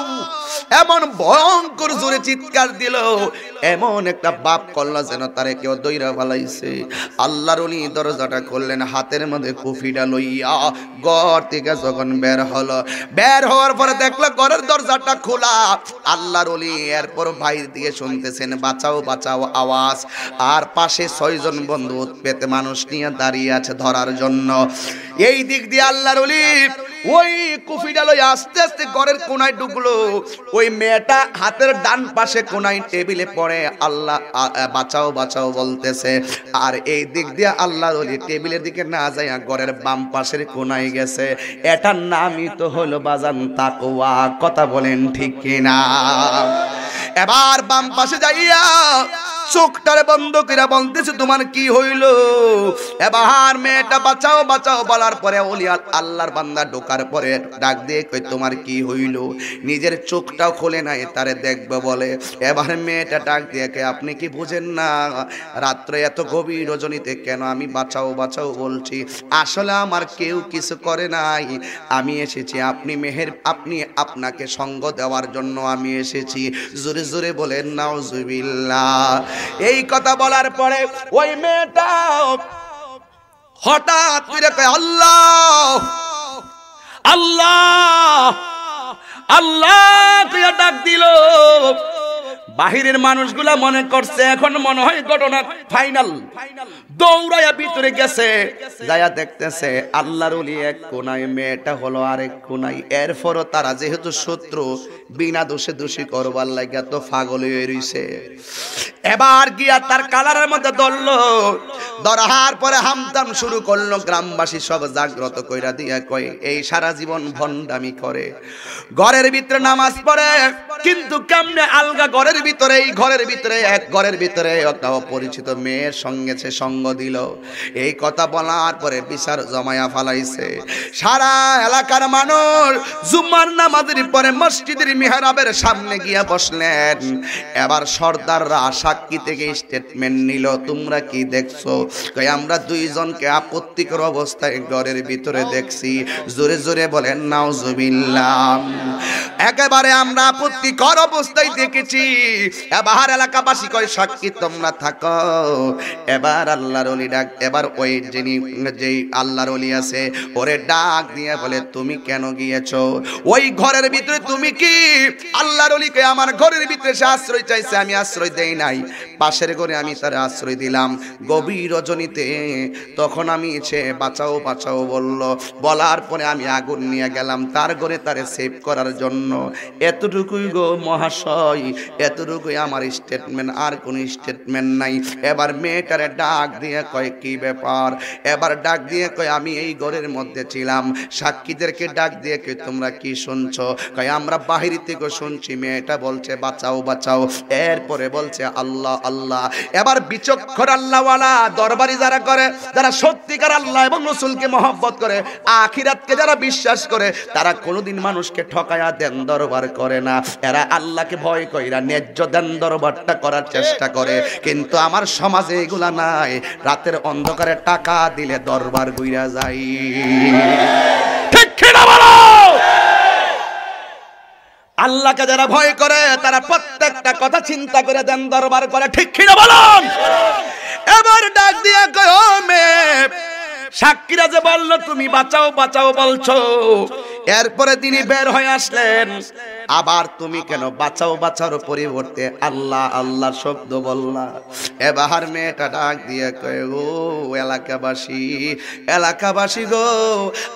এমন ভয়ঙ্কর জোরে চিৎকার দিল, এমন একটা বাপ করলো যেন তারে কেউ দইরা ফেলাইছে। আল্লাহর ওলি দরজাটা খুললেন, হাতের মধ্যে কফিটা লইয়া ঘর থেকে যখন বের হলো, বের হওয়ার পরে দেখলো ঘরের দরজাটা খোলা। আল্লাহর ওলি এরপর বাইরে দিয়ে শুনতেছেন বাঁচাও বাঁচাও আওয়াজ। আর পাশে 6 জন বন্ধু পেতে মানুষ নিয়ে দাঁড়িয়ে আছে ধরার জন্য। এই দিক দিয়ে আল্লাহর ওলি ওই কফিটা লই আস্তে আস্তে ঘরের কোনায় ঢুকলো। ওই মেয়েটা হাতের ডান পাশে কোনায় টেবিলে পড়ে আল্লাহ বাঁচাও বাঁচাও বলতেছে। আর এই দিক দিয়ে আল্লাহর ওলি টেবিলের দিকে না যায় ঘরের বাম পাশের কোনায় গেছে। এটার নামই তো হলো বাজান তাকওয়া। কথা বলেন ঠিক কিনা? এবার বাম পাশে যাইয়া চোখটারে বন্ধ করে বলতেছে তোমার কি হইল? এবার মেয়েটা বাঁচাও বাঁচাও বলার পরে ওলি আল্লাহর বান্দা ঢোকার পরে ডাক দিয়ে কই তোমার কি হইল? নিজের চোখটাও খোলে নাই, তারে দেখবে বলে। এবার মেয়েটা ডাক দিয়ে কে আপনি কি বুঝেন না রাত্রে এত গভীর রজনীতে কেন আমি বাঁচাও বাঁচাও বলছি? আসলে আমার কেউ কিছু করে নাই, আমি এসেছি আপনি আপনাকে সঙ্গ দেওয়ার জন্য আমি এসেছি। জোরে জোরে বলেন নাউজুবিল্লাহ। এই কথা বলার পরে ওই মেয়েটা হঠাৎ করে কয় আল্লাহ আল্লাহ আল্লাহ তুই ডাক দিল। বাহিরের মানুষগুলা মনে করছে এখন মনে হয় ঘটনা ফাইনাল, দৌড়াইয়া ভিতরে গেছে, যায়া দেখতেছে আল্লাহর ওলি এক কোনায়, মেয়েটা হলো আরেক কোনায়। এরপরও তারা যেহেতু শত্রু, বিনা দোষে দোষী করবার লাগা তো পাগল হয়ে রইছে। এবার গিয়া তার কালারের মধ্যে ধরলো, ধরার পরে হামতাম শুরু করলো। গ্রামবাসী সব জাগ্রত কইরা দিয়া কয় এই সারা জীবন ভণ্ডামি করে, ঘরের ভিতরে নামাজ পড়ে, কিন্তু কেমনে আলগা ঘরের ভিতরে, এই ঘরের ভিতরে এক ঘরের ভিতরে একটা অপরিচিত মেয়ের সঙ্গে সে সঙ্গ দিল। এই কথা বলার পরে বিচার জমায়া ফালাইছে। সারা এলাকার মানুষ জুম্মার নামাজের পরে মসজিদের মিহরাবের সামনে গিয়া বসলেন। এবার সর্দাররা সাক্ষী থেকে স্টেটমেন্ট নিল, তোমরা কি দেখছো? কই আমরা 2 জনকে আপত্তিকর অবস্থায় ঘরের ভিতরে দেখছি। জোরে জোরে বলেন নাউজুবিল্লাহ। একেবারে আমরা আপত্তিকর অবস্থায় দেখেছি। এবার এলাকাবাসী কয় সাক্ষী তোমরা থাকো। এবার আল্লাহর ওলি ডাক, এবার ওই যেই আল্লাহর ওলি আছে ওরে ডাক দিয়ে বলে তুমি কেন গিয়েছো ওই ঘরের ভিতরে? তুমি কি আল্লাহর ওলিকে আমার ঘরের ভিতরে সে আশ্রয় চাইছে, আমি আশ্রয় দেই নাই, পাশের ঘরে আমি তার আশ্রয় দিলাম গভীর রজনীতে। তখন আমি সে বাঁচাও বাঁচাও বলল, বলার পরে আমি আগুন নিয়ে গেলাম তার ঘরে তারে সেভ করার জন্য। এতটুকুই গো মহাশয়, এতটুকুই আমার স্টেটমেন্ট, আর কোন স্টেটমেন্ট নাই। এবার মেয়েটারে ডাক দিয়ে কয় কি ব্যাপার? এবার ডাক দিয়ে কয় আমি এই ঘরের মধ্যে ছিলাম। সাক্ষীদেরকে ডাক দিয়ে কয় তোমরা কি শুনছো? কয় আমরা বাহির থেকে শুনছি। মেয়েটা বলছে বাঁচাও বাঁচাও, এরপরে বলছে আল্লাহ আল্লাহ। এবার বিচক্ষণ আল্লাহওয়ালা দরবারি যারা করে, যারা সত্যিকার আল্লাহ এবং রাসূলকে মহব্বত করে, আখিরাতকে যারা বিশ্বাস করে, তারা কোনোদিন মানুষকে ঠকায়া দেন দরবার করে না। এরা আল্লাহকে ভয় কইরা ন্যায্য দেন দরবারটা করার চেষ্টা করে। কিন্তু আমার সমাজে এগুলা নাই। রাতের অন্ধকারে টাকা দিলে দরবার ঘুইরা যায়। ঠিক কি না বলো? আল্লাহকে যারা ভয় করে তারা প্রত্যেকটা কথা চিন্তা করে দেন দরবার করে। ঠিক কি না বলুন? এবার ডাক দিয়ে কয়, ও মেয়ে, সাক্ষীরা যে বলল তুমি বাঁচাও বাঁচাও বলছো, এরপরে তিনি বের হয়ে আসলেন, আবার তুমি কেন বাঁচাও বাঁচার পরিবর্তে আল্লাহ আল্লাহ শব্দ বললা? এবার মেয়েটা ডাক দিয়ে কয়, ও এলাকাবাসী, এলাকাবাসী গো,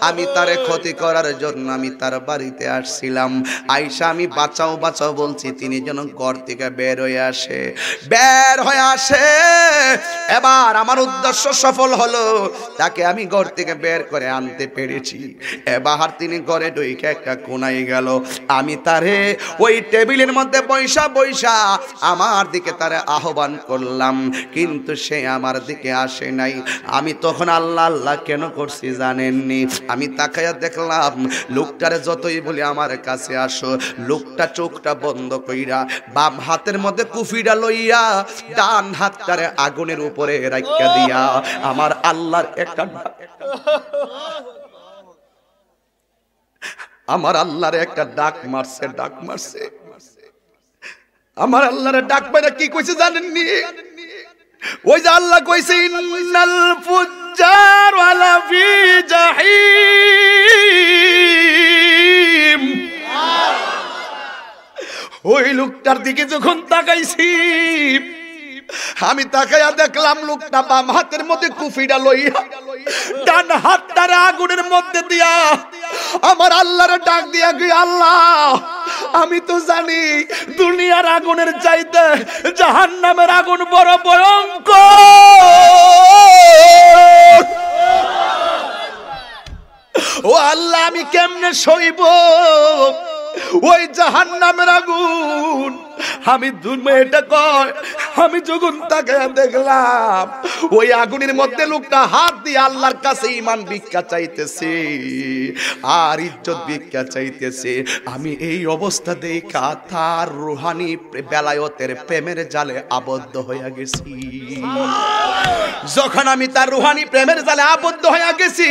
আমি তারে ক্ষতি করার জন্য আমি তার বাড়িতে আসছিলাম। আইসা আমি বাঁচাও বাঁচাও বলছি, তিনি যেন ঘর থেকে বের হয়ে আসে, বের হয়ে আসে। এবার আমার উদ্দেশ্য সফল হলো, তাকে আমি ঘর থেকে বের করে আনতে পেরেছি। এবার তিনি ঘরে ঢুকে একটা কোনায় গেল। আমি তারে ওই টেবিলের মধ্যে বৈশা বৈশা আমার দিকে তারে আহ্বান করলাম, কিন্তু সে আমার দিকে আসে নাই। আমি তখন আল্লাহ আল্লাহ কেন করছি জানেননি? আমি তাকায়া দেখলাম লোকটারে যতই বলি আমার কাছে আসো, লোকটা চোখটা বন্ধ কইরা বাম হাতের মধ্যে কুফিটা লইয়া ডান হাতটারে আগুনের উপরে রাখিয়া দিয়া আমার আল্লাহর একটা আমার আল্লাহর একটা ডাক মারছে, ডাক মারছে। আমার আল্লাহর ডাক মারা কি কইছে জানেননি? ওই যে আল্লাহ কইছে, ইন্নাল ফুজ্জার আলা ফি জাহিম। ওই লোকটার দিকে যখন তাকাইছি, আমি তাকাইয়া দেখলাম লোকটা বাম হাতের মধ্যে কুফিটা লইয়া ডান হাতটার আগুনের মধ্যে দিয়া আমার আল্লাহর ডাক দিয়া গিয়ে, আল্লাহ আমি তো জানি দুনিয়ার আগুনের চাইতে জাহান্নামের আগুন বড় ভয়ঙ্কর। ও আল্লাহ, আমি কেমনে সইব ওই জাহান্নামের আগুন? আমি এটা কয়, আমি যখন তাকে দেখলাম ওই আগুনের মধ্যে লোকটা হাত দিয়ে আল্লাহর কাছে ঈমান ভিক্ষা চাইতেছে আর ইজ্জত ভিক্ষা চাইতেছে। আমি এই অবস্থা দেখা তার রুহানি বেলায়েতের প্রেমের জালে আবদ্ধ হয়ে গেছি। যখন আমি তার রুহানি প্রেমের জালে আবদ্ধ হয়ে গেছি,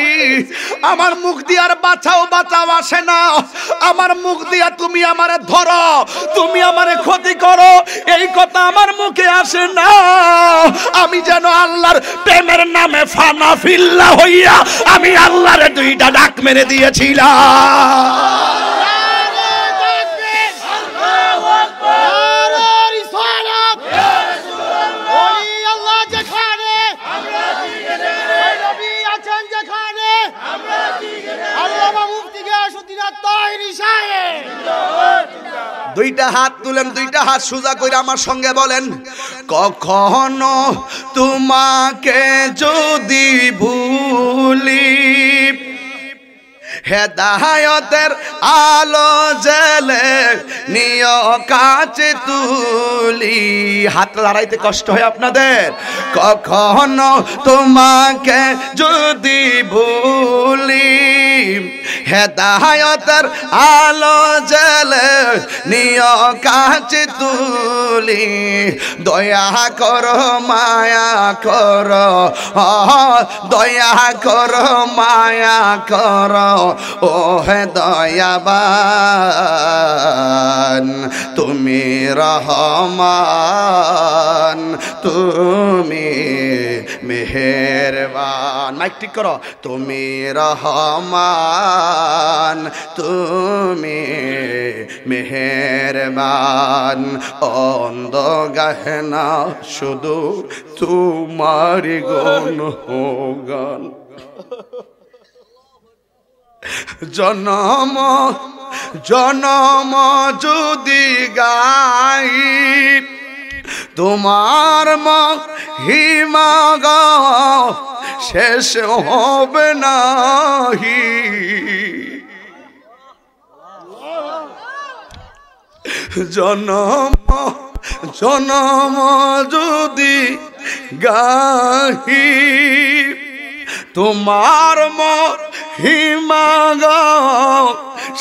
আমার মুখ দিয়ে আর বাঁচাও বাঁচাও আসে না। আমার মুখ দিয়া তুমি আমারে ধরো, তুমি আমারে ক্ষতি করো, এই কথা আমার মুখে আসে না। আমি যেন আল্লাহর প্রেমের নামে ফানা ফিল্লা হইয়া আমি আল্লাহরে দুইটা ডাক মেরে দিয়েছিলাম। দুইটা হাত তুলেন, দুইটা হাত সোজা করে আমার সঙ্গে বলেন, কখনো তোমাকে যদি ভুলি হেদায়েতের আলো জেলে নিয় কাছে তুলি। হাত লড়াইতে কষ্ট হয় আপনাদের? কখনো তোমাকে যদি ভুলি হেদায়েতের আলো জেলে নিয় কাছে তুলি। দয়া করো মায়া করো, দয়া করো মায়া করো, ও হে দয়াবান তুমি রহমান, তুমি মেহেরবান। মাইক ঠিক করো। তুমি রহমান, তুমি মেহেরবান, অন্ধ গহনা শুধু তোমার গুণ গান। জনম জনম যদি গাই তোমার মহিমা গো শেষ হবে নাহি। জনম জনম যদি গাহি তোমার মহিমা গো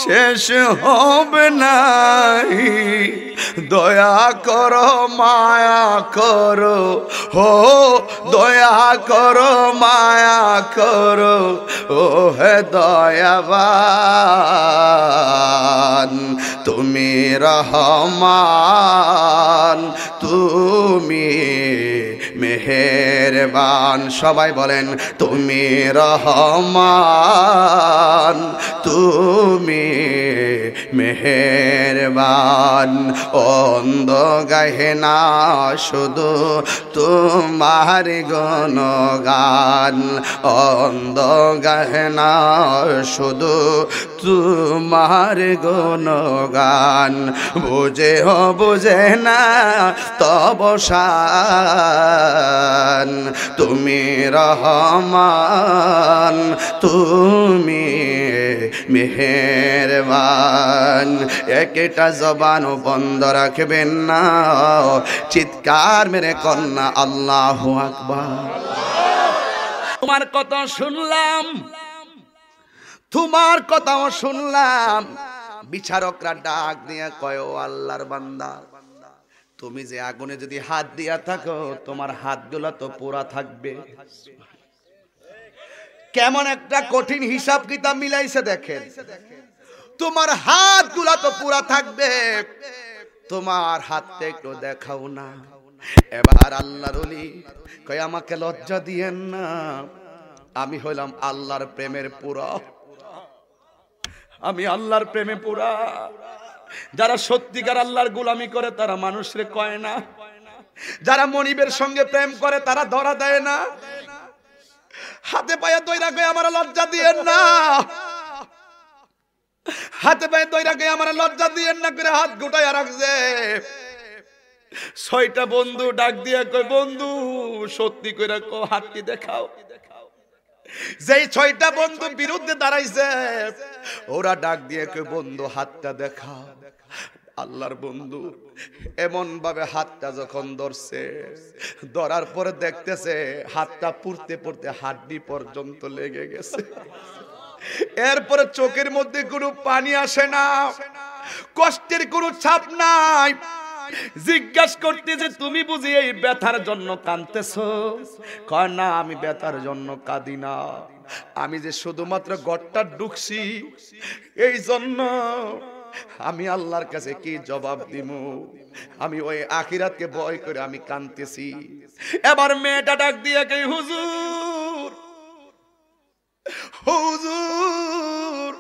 শেষ হবে নাই দয়া করো মায়া করো হো দয়া করো মায়া করো ও হে দয়াবান তুমি রহমান তুমি মেহেরবান সবাই বলেন তুমি রহমান তুমি মেহেরবান অন্ধ গাহে না শুধু তোমার গুণগান অন্ধ গাহে না শুধু তোমার গুণগান বুঝে বুঝে না তব শান তুমি রহমান তুমি মেহেরবান একটা জবান বন্ধ রাখবেন না চিৎকার মেরে কন্যা আল্লাহু আকবার তোমার কথা শুনলাম তোমার কথাও শুনলাম বিচারকরা ডাক দিয়ে কয় ও আল্লাহর বান্দা তুমি যে আগুনে যদি হাত দিয়া থাকো তোমার হাতগুলো তো পোড়া থাকবে কেমন একটা কঠিন হিসাব কিতাব মিলাইছে দেখেন তোমার হাতগুলো তো পোড়া থাকবে তোমার হাতটা একটু দেখাও না এবার আল্লাহর ওলি কয় আমাকে লজ্জা দিয়েন না আমি হইলাম আল্লাহর প্রেমের পুরা আমি আল্লাহর প্রেমে পুরা যারা সত্যিকার আল্লাহর গোলামি করে তারা মানুষরে কয় না যারা মনিবের সঙ্গে প্রেম করে তারা ধরা দেয় না হাতে পায়ে দইরা কয় আমার লজ্জা দিয়েন না হাতে পায়ে দইরা কয় আমার লজ্জা দিয়েন না করে হাত গুটাইয়া রাখছে ছয়টা বন্ধু ডাক দিয়া কয় বন্ধু সত্যি কইরা কো হাতটি দেখাও যেই ছয়টা বন্ধু বিরুদ্ধে দাঁড়াইছে ওরা ডাক দিয়ে কয় বন্ধু হাতটা দেখাও আল্লাহর বন্ধু এমন ভাবে হাতটা যখন ধরছে ধরার পরে দেখতেছে হাতটা পুড়তে পুড়তে হাড্ডি পর্যন্ত লেগে গেছে এরপরে চোখের মধ্যে কোনো পানি আসে না কষ্টের কোনো ছাপ নাই জিজ্ঞাসা করতে যে তুমি বুঝি এই ব্যথার জন্য কাঁদতেছো কয় না আমি ব্যথার জন্য কাঁদি না আমি যে শুধুমাত্র গড়টা ঢুকছি এই জন্য আমি আল্লাহর কাছে কি জবাব দিমু আমি ওই আখিরাতকে ভয় করে আমি কাঁদতেছি এবার মেয়েটা ডাক দিয়ে কই হুজুর হুজুর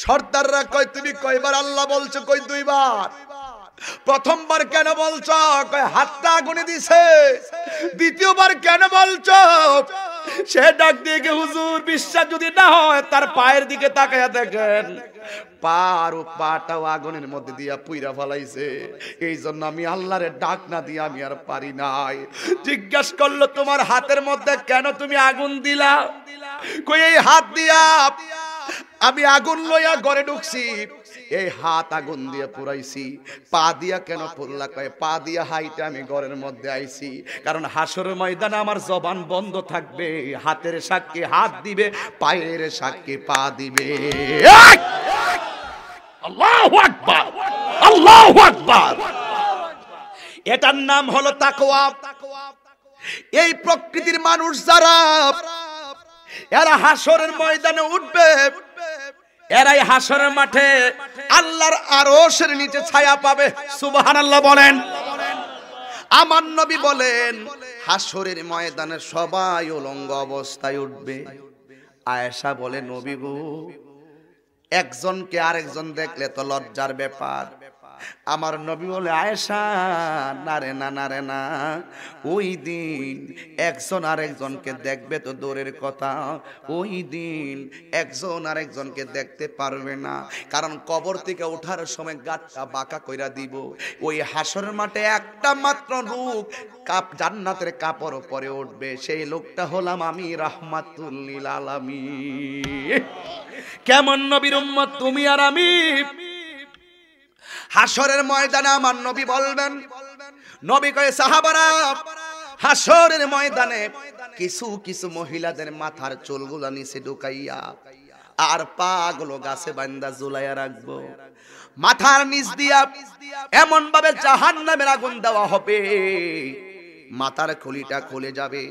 সর্দাররা কয় তুমি কয়বার আল্লাহ বলছো কই দুইবার প্রথমবার কেন বলছো কয় হাতটা আগুনে দিছে দ্বিতীয়বার কেন বলছো সে ডাক দিয়ে হুজুর বিশ্বাস যদি না হয় তার পায়ের দিকে তাকায়া দেখেন পাটাও আগুনের মধ্যে দিয়া পুইরা ফেলাইছে এই জন্য আমি আল্লাহরে ডাক না দিয়ে আমি আর পারি নাই জিজ্ঞাসা করলো তোমার হাতের মধ্যে কেন তুমি আগুন দিলা কই এই হাত দিয়া আমি আগুন লইয়া ঘরে ঢুকছি এই হাত আগুন দিয়ে পুরাইছি পা দিয়া কেন পুরলা কয় পা দিয়া হাইটা আমি ঘরের মধ্যে আইছি কারণ হাসরের ময়দানে আমার জবান বন্ধ থাকবে হাতের সাক্ষী হাত দিবে পায়ের সাক্ষী পা দিবে আল্লাহু আকবার আল্লাহু আকবার এটার নাম হলো তাকওয়া এই প্রকৃতির মানুষ যারা এরা হাসরের ময়দানে উঠবে এরাই হাসরের মাঠে আল্লাহর আরশের নিচে ছায়া পাবে সুবহানাল্লাহ বলেন আমার নবী বলেন হাসরের ময়দানে সবাই উলঙ্গ অবস্থায় উঠবে আয়েশা বলে নবী গো একজনকে আরেকজন দেখলে তো লজ্জার ব্যাপার আমার নবী বলে আয়েশা না রে না না রে না ওই দিন একজন আরেকজনকে দেখবে তো দূরের কথা ওই দিন একজন আরেকজনকে দেখতে পারবে না কারণ কবর থেকে ওঠার সময় গাঁটটা বাঁকা কইরা দিব ওই হাসরের মাঠে একটা মাত্র লোক জান্নাতের কাপড় পরে উঠবে সেই লোকটা হলাম আমি রাহমাতুল লিল আলামিন কেমন নবীর উম্মত তুমি আর আমি হাসরের ময়দানে আমার নবী বলবেন নবী কয় সাহাবারা হাসরের ময়দানে কিছু কিছু মহিলাদের মাথার চুলগুলো নিচে ঢুকাইয়া আর পা গুলো গাছে বান্ধা ঝুলাইয়া রাখবো। মাথার নিচ দিয়া এমন ভাবে জাহান্নামের আগুন দেওয়া হবে, মাথার খুলিটা খুলে যাবে।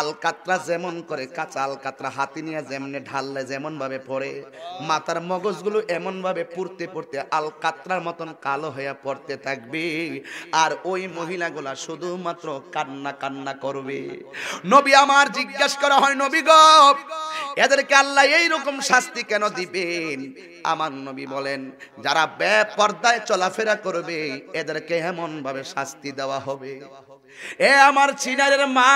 আলকাতরা যেমন করে, কাঁচা আলকাতরা হাতে নিয়ে যেমনে ঢাললে যেমন ভাবে পড়ে, মাথার মগজগুলো এমন ভাবে পুড়তে পুড়তে আলকাতরার মতন কালো হয়ে পড়তে থাকবে। আর ওই মহিলাগুলা শুধুমাত্র কান্না কান্না করবে। নবী আমার জিজ্ঞাসা করা হয়, নবী গো, এদেরকে আল্লাহ এইরকম শাস্তি কেন দিবেন? আমার নবী বলেন, যারা বেপরদায় চলাফেরা করবে এদেরকে এমন ভাবে শাস্তি দেওয়া হবে। এ আমার চিনারের মা,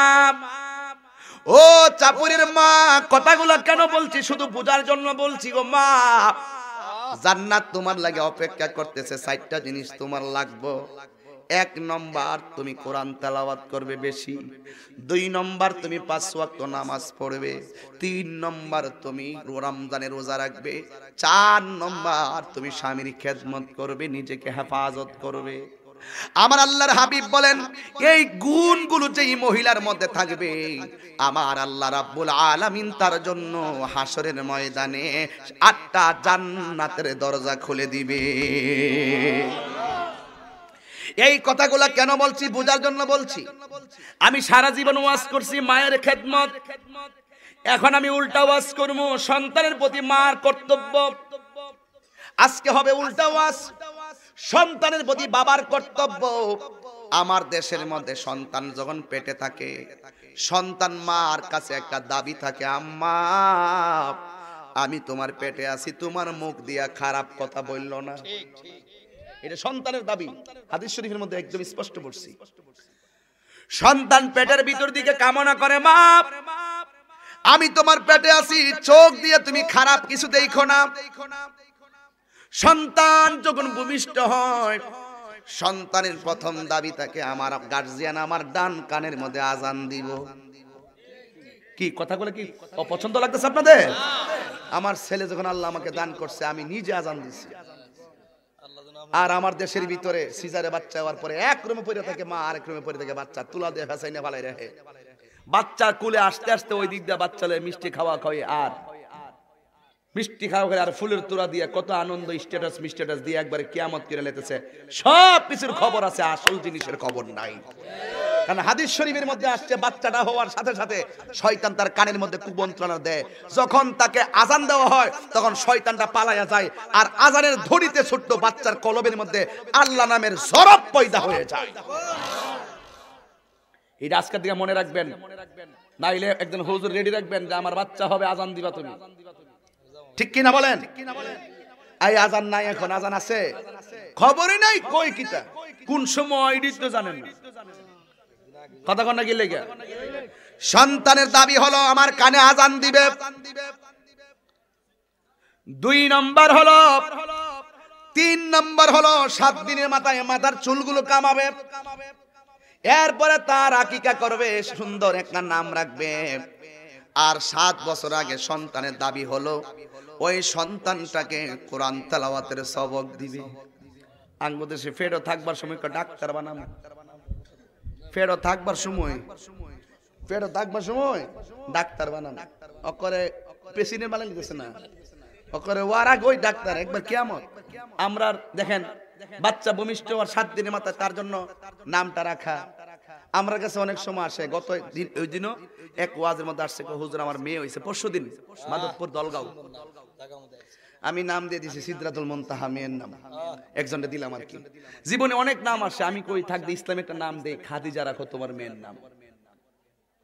ও চাপুরের মা, কথাগুলো কেন বলছি? শুধু বোঝার জন্য বলছি গো মা। জান্নাত তোমার লাগে অপেক্ষা করতেছে, 4টা জিনিস তোমার লাগবে। 1 নম্বর, তুমি কোরআন তেলাওয়াত করবে বেশি। 2 নম্বর, তুমি 5 ওয়াক্ত নামাজ পড়বে। 3 নম্বর, তুমি রমজানের রোজা রাখবে। 4 নম্বর, তুমি স্বামীর খেদমত করবে, নিজেকে হেফাজত করবে। আমার আল্লাহর হাবিব বলেন, এই গুণগুলো যেই মহিলার মধ্যে থাকবে, আমার আল্লাহ রাব্বুল আলামিন তার জন্য হাসরের ময়দানে 8টা জান্নাতের দরজা খুলে দিবে। এই কথাগুলো কেন বলছি? বোঝার জন্য বলছি। আমি সারা জীবন ওয়াজ করছি মায়ের খেদমত, এখন আমি উল্টা ওয়াজ করব সন্তানের প্রতি মার কর্তব্য। আজকে হবে উল্টা ওয়াজ, সন্তানের প্রতি বাবার কর্তব্য। আমার দেশের মধ্যে সন্তান যখন পেটে থাকে, সন্তান মার কাছে একটা দাবি থাকে, আম্মা আমি তোমার পেটে আছি, তোমার মুখ দিয়া খারাপ কথা বললো না। এটা সন্তানের দাবি, হাদিস শরীফের মধ্যে একদম স্পষ্ট বলছি। সন্তান পেটের ভিতর দিকে কামনা করে, মা আমি তোমার পেটে আছি, চোখ দিয়ে তুমি খারাপ কিছু দেখো না। সন্তান যখন ভূমিষ্ঠ হয়, সন্তানের প্রথম দাবি থাকে, আমার গার্জিয়ান আমার ডান কানের মধ্যে আজান দিব। কি কথাগুলো কি অপছন্দ লাগতেছে আপনাদের? আমার ছেলে যখন আল্লাহ আমাকে দান করছে, আমি নিজে আজান দিছি। আর আমার দেশের ভিতরে সিজারে বাচ্চা হওয়ার পরে এক রুমে পড়ে থাকে মা, আরেক রুমে পড়ে থাকে বাচ্চা, তুলা দিয়ে ফেসাই না ভালাই রাখে। বাচ্চা কুলে আসতে আসতে ওই দিক দিয়ে বাচ্চালে মিষ্টি খাওয়া খাওয়াই, আর মিষ্টি খাওয়া করে আর ফুলের তোড়া দিয়ে কত আনন্দ স্ট্যাটাস মিস্ট্যাটাস দিয়ে একবারে কিয়ামত করে লেতেছে। সব কিছুর খবর আছে, আসল জিনিসের খবর নাই। কারণ হাদিস শরীফের মধ্যে আসছে, বাচ্চাটা হওয়ার সাথে সাথে শয়তান তার কানের মধ্যে কুমন্ত্রণা দেয়। যখন তাকে আজান দেওয়া হয় তখন শয়তানটা পালায়া যায়, আর আজানের ধরিতে ছোট্ট বাচ্চার কলবের মধ্যে আল্লাহ নামের সরব পয়দা হয়ে যায়। এটা আজকের দিকে মনে রাখবেন, নাইলে একজন হুজুর রেডি রাখবেন যে আমার বাচ্চা হবে, আজান দিবা তুমি। ঠিক কিনা বলেন? এই আজান নাই, এখন আজান আছে খবরই নাই, কই কিতা কোন সময় তো জানেন না। কথা কন না গেলে গিয়া সন্তানের দাবি হলো আমার কানে আজান দিবে। 2 নম্বর হলো, 3 নম্বর হলো 7 দিনের মাথায় মাথার চুলগুলো কামাবে। এরপরে তার আকিকা করবে, সুন্দর একটা নাম রাখবে। আর 7 বছর আগে সন্তানের দাবি হলো ওই সন্তানটাকে কোরআন তেলাওয়াতের সবক দিবে। বাংলাদেশে ফেরো থাকবার সময় ডাক্তার বানাবো, ফেরো থাকবার সময় ডাক্তার বানাবো। অকরে প্রেসিডেন্ট বানালি দিতেছে না, অকরে ওয়ারা ওই ডাক্তার একবার কিয়ামত। আমরা দেখেন বাচ্চা ভূমিষ্ঠ হওয়ার 7 দিনের মাথায় তার জন্য নামটা রাখা। আমার কাছে অনেক সময় আসে, গত ওই দিনও এক ওয়াজের মধ্যে আসছে, হুজুর আমার মেয়ে হয়েছে পরশুদিন মাধবপুর দলগাঁও, আমি নাম দিয়ে দিছি সিদরাতুল মুনতাহা, মেয়ের নাম একজনকে দিলাম আর কি। জীবনে অনেক নাম আসে, আমি কই থাকতে ইসলামে একটা নাম দেই, খাদিজা রাখো তোমার মেয়ের নাম।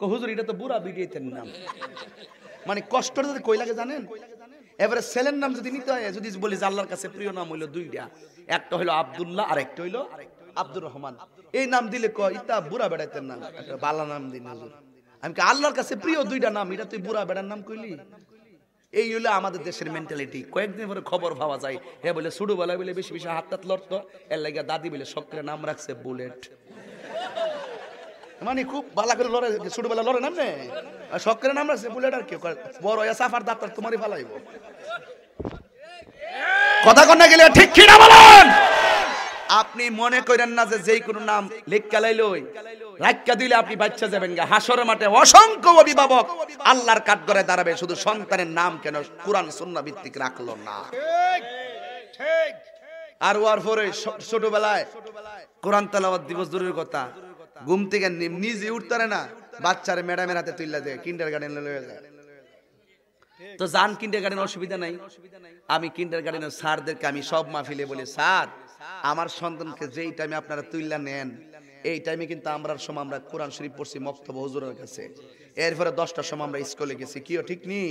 হুজুর এটা তো বুড়া বিডিয়েতের নাম, মানে কষ্টটা যদি কই লাগে জানেন। এবারে ছেলের নাম যদি নিতে হয়, যদি বলি যে আল্লাহর কাছে প্রিয় নাম হইলো 2টা, একটা হইলো আব্দুল্লাহ আর একটা হইলো আব্দুর রহমান। এই নাম দিলে কয় ইতা বুড়া বেড়াইতের নাম, একটা বালা নাম দিন হুজুর। আমি কি আল্লাহর কাছে প্রিয় 2টা নাম, এটা তুই বুড়া বেড়ার নাম কইলি? এই হলো আমাদের দেশের মেন্টালিটি। কয়েকদিন পরে খবর পাওয়া যায়, হে বলে ছোটবেলায় বলে বেশি বেশি হাত লড়তো, এর লাগে দাদি বলে শখের নাম রাখছে বুলেট। মানে খুব ভালো করে লড়ে, ছোটবেলা লড়ে নাম নে, শখের নাম রাখছে বুলেট। আর কেউ বড় সাফার ডাক্তার তোমারই ফালাইব। কথা কন্যা গেলে ঠিক কিনা বলেন? আপনি মনে করেন না যে যেই কোনো নাম লেখা লাইলই রাখা দিলে আপনি বাচ্চা যাবেন গা। হাসরের মাঠে অসংখ্য অভিভাবক আল্লাহর কাঠগড়ায় দাঁড়াবে, শুধু সন্তানের নাম কেন কোরআন সুন্নাহ ভিত্তিক রাখলো না। ঠিক। আর ওয়ার পরে ছোটবেলায় কোরআন তেলাওয়াত দিবস দূরের কথা, ঘুম থেকে নিজে উঠতে পারে না, বাচ্চারে ম্যাডামের হাতে তুইলা দেয়, কিন্ডারগার্টেনে লয়ে যায়। তো যান কিন্ডারগার্টেন, অসুবিধা নাই। আমি কিন্ডারগার্টেনের স্যারদেরকে আমি সব মাহফিলে বলি, স্যার আমার সন্তানকে যেই টাইমে আপনারা তুইলা নেন, এই টাইমে কিন্তু আমরার সময় আমরা কোরআন শরীফ পড়ছি মক্তব হুজুরের কাছে, এরপরে 10টার সময় আমরা স্কুলে গেছি, কিও ঠিক নি?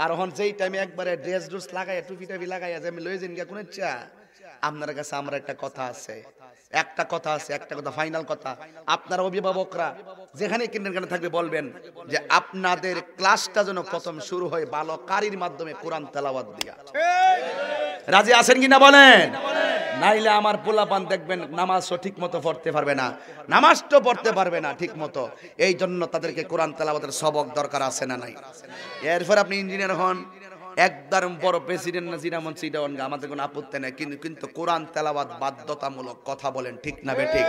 আর এখন যেই টাইমে একবারে ড্রেস ড্রেস লাগাইয়া টুপি টাপি লাগাইয়া যে আমি লয়ে যাই গিয়া কোন ইচ্ছা আপনার কাছে আমার একটা কথা আছে, একটা কথা ফাইনাল কথা, আপনারা অভিভাবকরা যেখানে কিন্ডারগার্টেন থাকবে বলবেন যে আপনাদের ক্লাসটা যেন প্রথম শুরু হয় ভালো কারির মাধ্যমে কোরআন তেলাওয়াত দিয়া। রাজি আছেন কিনা বলেন? নাইলে আমার পোলাপান দেখবেন নামাজও ঠিক মতো পড়তে পারবে না, নামাজটাও পড়তে পারবে না ঠিক মতো। এই জন্য তাদেরকে কোরআন তেলাওয়াতের সবক দরকার আছে না নাই? এরপর আপনি ইঞ্জিনিয়ার হন, একদম বড় প্রেসিডেন্ট না জিরামন সিডাওন, আমাদের কোনো আপত্তি নেই, কিন্তু কোরআন তেলাওয়াত বাধ্যতামূলক। কথা বলেন ঠিক না বে ঠিক?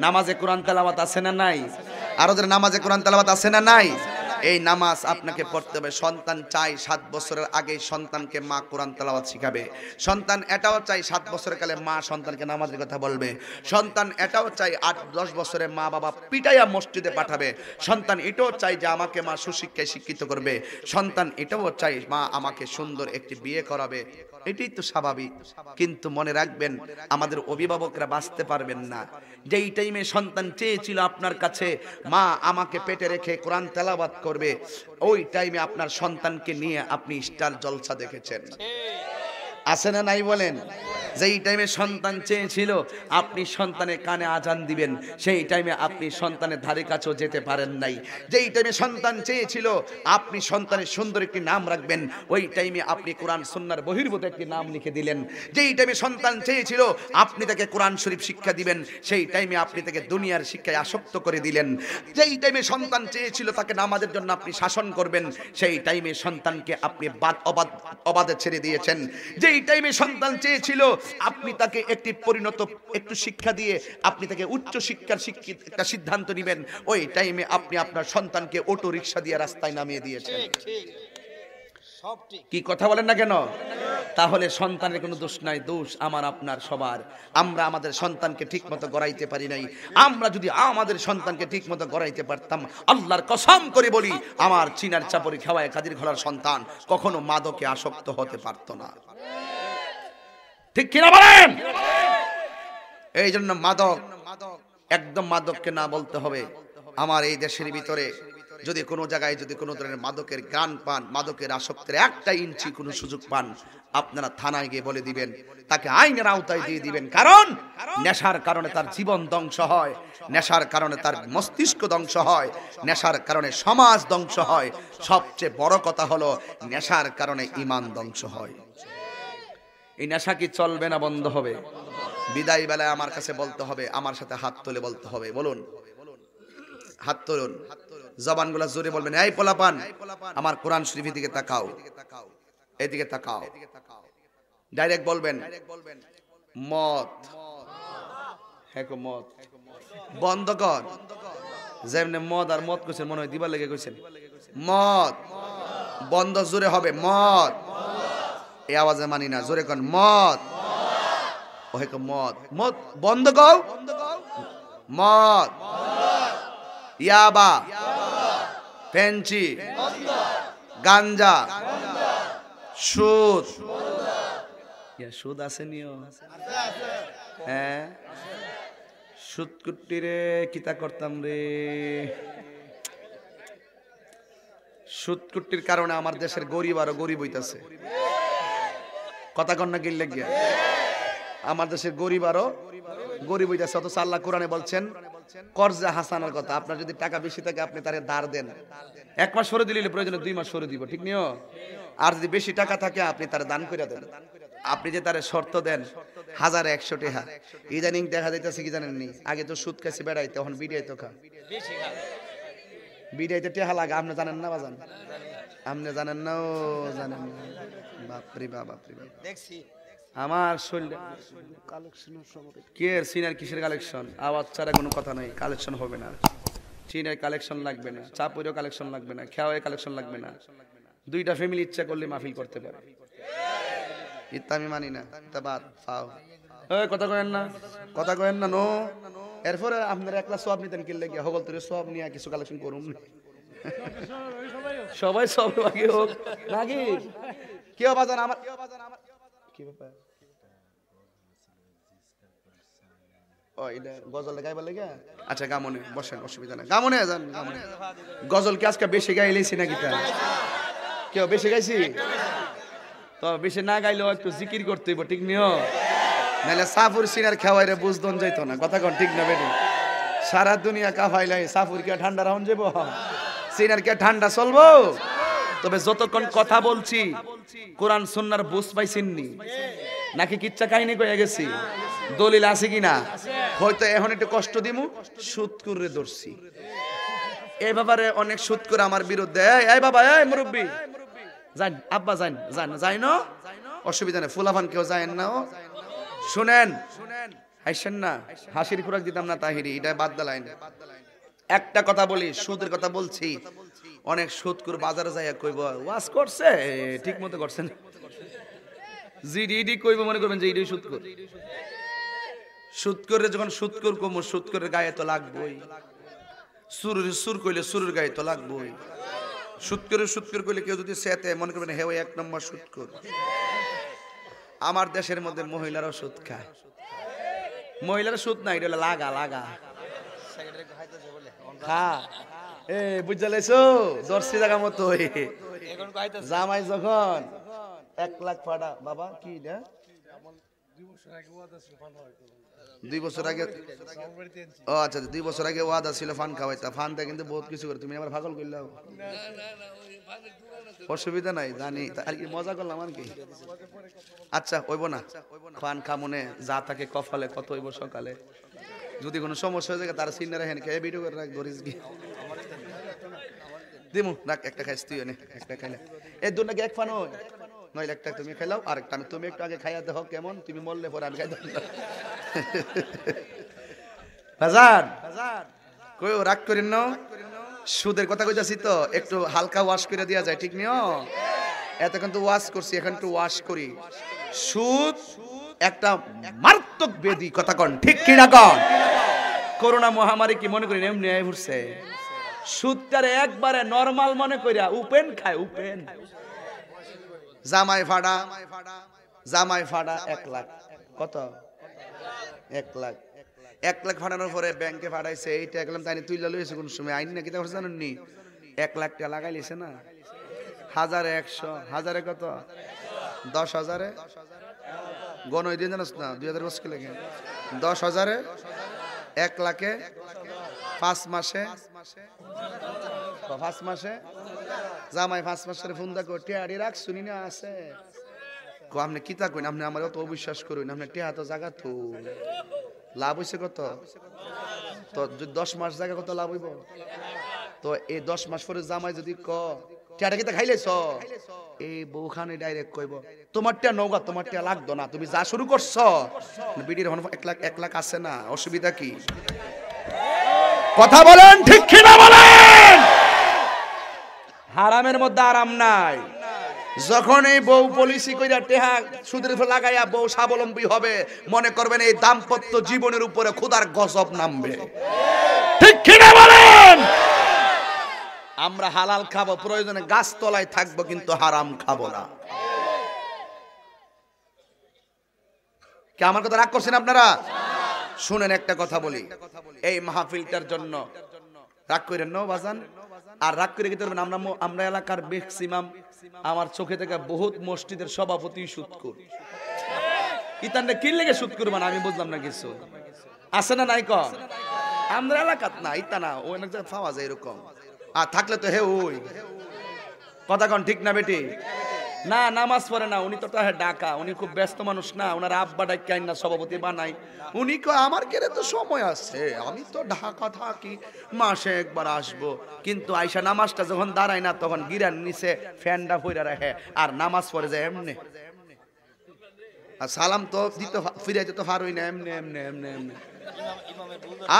নামাজে কোরআন তেলাওয়াত আছে না নাই? আর ওদের নামাজে কোরআন তেলাওয়াত আছে না নাই? এই নামাজ আপনাকে পড়তে হবে। সন্তান চাই 7 বছরের আগে সন্তানকে মা কোরআন তেলাওয়াত শিখাবে। সন্তান এটাও চাই 7 বছরের কালে মা সন্তানকে নামাজের কথা বলবে। সন্তান এটাও চাই 8-10 বছরে মা বাবা পিটাইয়া মসজিদে পাঠাবে। সন্তান এটাও চাই যে আমাকে মা সুশিক্ষায় শিক্ষিত করবে। সন্তান এটাও চাই মা আমাকে সুন্দর একটি বিয়ে করাবে। এটাই তো স্বাভাবিক। কিন্তু মনে রাখবেন, আমাদের অভিভাবকরা বাঁচতে পারবেন না। যেই টাইমে সন্তান চেয়েছিল আপনার কাছে মা আমাকে পেটে রেখে কোরআন তেলাওয়াত করবে, ওই টাইমে আপনার সন্তানকে নিয়ে আপনি স্টার জলসা দেখেছেন, আছে না নাই বলেন? যেই টাইমে সন্তান চেয়েছিল আপনি সন্তানের কানে আজান দিবেন, সেই টাইমে আপনি সন্তানের ধারে কাছেও যেতে পারেন নাই। যেই টাইমে সন্তান চেয়েছিল আপনি সন্তানের সুন্দর একটি নাম রাখবেন, ওই টাইমে আপনি কোরআন সুন্নাহর বহির্ভূত একটি নাম লিখে দিলেন। যেই টাইমে সন্তান চেয়েছিল আপনি তাকে কোরআন শরীফ শিক্ষা দিবেন, সেই টাইমে আপনি তাকে দুনিয়ার শিক্ষায় আসক্ত করে দিলেন। যেই টাইমে সন্তান চেয়েছিল তাকে নামাজের জন্য আপনি শাসন করবেন, সেই টাইমে সন্তানকে আপনি অবাধে ছেড়ে দিয়েছেন। যেই টাইমে সন্তান চেয়েছিল আপনি তাকে একটি পরিণত একটু শিক্ষা দিয়ে আপনি তাকে উচ্চ শিক্ষার শিক্ষিত একটা সিদ্ধান্ত নেবেন, ওই টাইমে আপনি আপনার সন্তানকে অটো রিকশা দিয়ে রাস্তায় নামিয়ে দিয়েছেন। কি কথা বলেন না কেন? তাহলে সন্তানের কোনো দোষ নাই, দোষ আমার আপনার সবার। আমরা আমাদের সন্তানকে ঠিক মতো গড়াইতে পারি নাই। আমরা যদি আমাদের সন্তানকে ঠিক মতো গড়াইতে পারতাম, আল্লাহর কসম করে বলি, আমার চিনার চাপড়ি খাওয়ায় কাদির ঘোড়ার সন্তান কখনো মাদকে আসক্ত হতে পারত না। ঠিক কিনা বলেন? এই জন্য মাদক, একদম মাদককে না বলতে হবে। আমার এই দেশের ভিতরে যদি কোনো জায়গায় যদি কোনো ধরনের মাদকের গান পান, মাদকের আসক্তের 1 ইঞ্চি কোনো সুযোগ পান, আপনারা থানায় গিয়ে বলে দিবেন, তাকে আইনের আওতায় দিয়ে দিবেন। কারণ নেশার কারণে তার জীবন ধ্বংস হয়, নেশার কারণে তার মস্তিষ্ক ধ্বংস হয়, নেশার কারণে সমাজ ধ্বংস হয়, সবচেয়ে বড় কথা হলো নেশার কারণে ঈমান ধ্বংস হয়। এই নেশা কি চলবে না বন্ধ হবে? বিদায় বেলায় আমার কাছে বলতে হবে, আমার সাথে হাত তুলে বলতে হবে। বলুন, হাত তুলুন, জবানগুলো জোরে বলবেন, এই পোলাপান আমার কোরআন শরীফের দিকে তাকাও, এদিকে তাকাও। ডাইরেক্ট বলবেন মদ, হ্যাঁ মদ বন্ধ কর। যেমনি মদ আর মদ কইছেন মনে হয় দিবার লেগে কইছেন, মদ বন্ধ, জোরে হবে মদ। এই আওয়াজে মানি না, জোরে কোন মদ। ও হে মদ, মদ বন্ধ কর, মদ, ইয়াবা, পেনচি, গাঞ্জা, সুদ। সুদ আছে নিও? হ্যাঁ, সুদ কুট্টি রে কিতা করতাম রে। সুদ কুট্টির কারণে আমার দেশের গরিব আরো গরিব হইতাছে। কথা কন্যা গিল্লে গিয়া আমার দেশের গরিব আরো গরিব হইতাছে। অথচ আল্লাহ কোরআনে বলছেন কর্জে হাসানার কথা। আপনার যদি টাকা বেশি থাকে আপনি তারে ধার দেন, 1 মাস সরে দিলে প্রয়োজনে 2 মাস সরে দিব, ঠিক নিও? আর যদি বেশি টাকা থাকে আপনি তারে দান করে দেন। আপনি যে তারে শর্ত দেন 1000-100 টাকা, ইদানিং দেখা যাইতেছে কি জানেন নি, আগে তো সুদ খাইছে বেড়াইতে, এখন বিড়াই তো খা, বিড়াইতে টেহা লাগে। আপনি জানেন না বাজান? আপনি জানেন না? ও জানেন না? বাপরে বাপ, বাপরে বাপ। দেখছি আমার শরীরে কে সিনার কিসের কালেকশন? আওয়াজ ছাড়া কোনো কথা নাই, কালেকশন হবে না। চীনের কালেকশন লাগবে না, চাপুরেও কালেকশন লাগবে না, খেয়াওয়ে কালেকশন লাগবে না। দুইটা ফ্যামিলি ইচ্ছা করলে মাহফিল করতে পারে। ইত্যা আমি মানি না, তা বাদ ফাও। কথা কয়েন না, কথা কয়েন না। নো এরপরে আপনারা একলা সব নিতেন কিনলে গিয়ে হগল তোর সব নিয়ে কিছু কালেকশন করুন। সবাই সব আগে হোক নাকি কেউ বাজান আমার কি ব্যাপার? ও এটা গজল গাইবার লাগে। আচ্ছা গামনে বসেন, অসুবিধা নাই, গামনে যান। গামনে গজল কি আজকে বেশি গাইলেছি নাকি? তা কেউ বেশি গাইছি তো বেশি না গাইলেও একটু জিকির করতে হইব, ঠিক নিও। নাহলে সাফুর সিনার খাওয়াইরে বুঝদন যাইতো না। কথা কোন ঠিক না বেটি? সারা দুনিয়া কাফাইলাই, সাফুর কে ঠান্ডা রাউন যাবো, সিনার কে ঠান্ডা চলবো? তবে যতক্ষণ কথা বলছি কোরআন সুন্নাহর বুঝ পাইছেননি নাকি কিচ্ছা কাহিনী কয়ে গেছি? দলিল আছে কিনা? হয়তো এখন একটু কষ্ট দিমু, সুদ করে ধরছি। এই ব্যাপারে অনেক সুদ করে আমার বিরুদ্ধে, এই বাবা, এই মুরব্বী যান, আব্বা যান, যান, যাই না, অসুবিধা নেই, ফুলাফান কেউ যায় না। শুনেন, হাসেন না, হাসির খোরাক দিতাম না তাহিরি, এটা বাদ দিলাম। একটা কথা বলি, সুদের কথা বলছি। অনেক সুদকুর বাজারে যাইয়া কইব ওয়াজ করছে, ঠিক মতো করছেন, জিডি কইব মনে করবেন যে ইডি সুদকুর। সুদকুরে যখন সুদকুর কম, সুদকুরের গায়ে তো লাগবই। সুর কইলে সুরের গায়ে তো লাগবই। সুদকুর কইলে কেউ যদি সেতে মনে করবেন হে ওই এক নম্বর সুদকুর। আমার দেশের মধ্যে মহিলারাও সুদ খায়। মহিলারা সুদ না, এটা লাগা লাগা খা। এ বুঝালেছো দর্শি জায়গা মতো জামাই যখন 1 লাখ ফাড়া বাবা কি না 2 বছর আগে, ও আচ্ছা 2 বছর আগে ওয়াদা ছিল ফান খাওয়াইতা। ফানটা কিন্তু বহুত কিছু করে, তুমি আবার পাগল করলে অসুবিধা নাই, জানি আর কি মজা করলাম আর কি। আচ্ছা হইব না, ফান খামনে যা থাকে কফালে কত হইব সকালে। যদি কোনো সমস্যা হয়ে যায় তার সিনে রাখেন, খেয়ে ভিডিও করে রাখ ধরিস কি দিমু রাখ, একটা খাইস তুই নে, একটা খাইলে এই দুটো নাকি এক ফান হয় নয়, একটা তুমি খাইলাও আর একটা আমি, তুমি একটু আগে খাইয়া দেখো কেমন, তুমি মরলে পরে আমি খাইতে বাজার কই রাগ করেন না। সুদের কথা কইতাছি তো, একটু হালকা ওয়াশ করে দেওয়া যায়, ঠিক নিও। এত কিন্তু ওয়াশ করছি, এখন একটু ওয়াশ করি। সুদ একটা মারাত্মক ব্যাধি, কথা কন ঠিক কি না কন? করোনা মহামারী কি মনে করি এমনি আই ঘুরছে? সুদটারে একবারে নরমাল মনে কইরা উপেন খায়, উপেন। জামাই ফাড়া 1 লাখ, কত 1 লাখ, 1 লাখ ফাড়ানোর পরে ব্যাংকে ফাড়াইছে। এইটা গেলাম তাই তুই লইছে কোন সময় আইন নাকি তা জানেন নি? 1 লাখ টাকা লাগাই লিছে না, 1000 100 1000 কত 10,000 গণই দিয়ে জানাস না 2000 বছর লাগে 10,000 1 লাখে 5 মাসে জামাই 5 মাসের ফোনটা করে টিয়াড়ি রাখ শুনি না আছে কো আপনি কিতা কইন, আপনি আমার তো অবিশ্বাস করুন, আপনি টিয়া তো জায়গা তো লাভ হইছে কত, তো 10 মাস জায়গা কত লাভ হইব? তো এই 10 মাস পরে জামাই যদি ক টিয়াটা কিতা খাইলেছ, এই বউখানে ডাইরেক্ট কইব তোমার টিয়া নৌকা, তোমার টিয়া লাগতো না, তুমি যা শুরু করছ। বিডির 1 লাখ আছে না, অসুবিধা কি? কথা বলেন ঠিক কি না বলেন? হারামের মধ্যে আরাম নাই। যখন এই বউ পলিসি কইরা টেহা সুদের উপর লাগাইয়া বউ স্বাবলম্বী হবে, মনে করবেন এই দাম্পত্য জীবনের উপরে খোদার গজব নামবে, ঠিক কি না বলেন? আমরা হালাল খাবো, প্রয়োজনে গাছ তলায় থাকবো, কিন্তু হারাম খাবো না। কি আমার কথা রাগ করছেন আপনারা? শুনেন একটা কথা বলি, এই মাহফিলটার জন্য রাগ করেন না বাজান, আর রাগ করে গেতে আমরা এলাকার ম্যাক্সিমাম আমার চোখে থেকে বহুত মসজিদের সভাপতি সুদখোর। ইতানটা কি লেগে সুদখোর মানে আমি বুঝলাম না কিছু, আছে না নাই কম? আমরা এলাকাত না, ইতা না ওই অনেক জায়গায় পাওয়া যায় এরকম, আর থাকলে তো হে ওই কথা কন ঠিক না বেটি? না নামাজ পড়ে না, উনি তো ডাকা, উনি খুব ব্যস্ত মানুষ না, ওনার আব্বা ডাক্তার না সভাপতি বানাই, উনি কো আমার কেড়ে তো সময় আছে, আমি তো ঢাকা থাকি, মাসে একবার আসবো, কিন্তু আইসা নামাজটা যখন দাঁড়ায় না তখন গিরার নিচে ফ্যানটা ফইরা রাখে আর নামাজ পড়ে যায় এমনি। আর সালাম তো দিতে ফিরাইতে তো পারোই না, এমনি এমনি এমনি এমনি।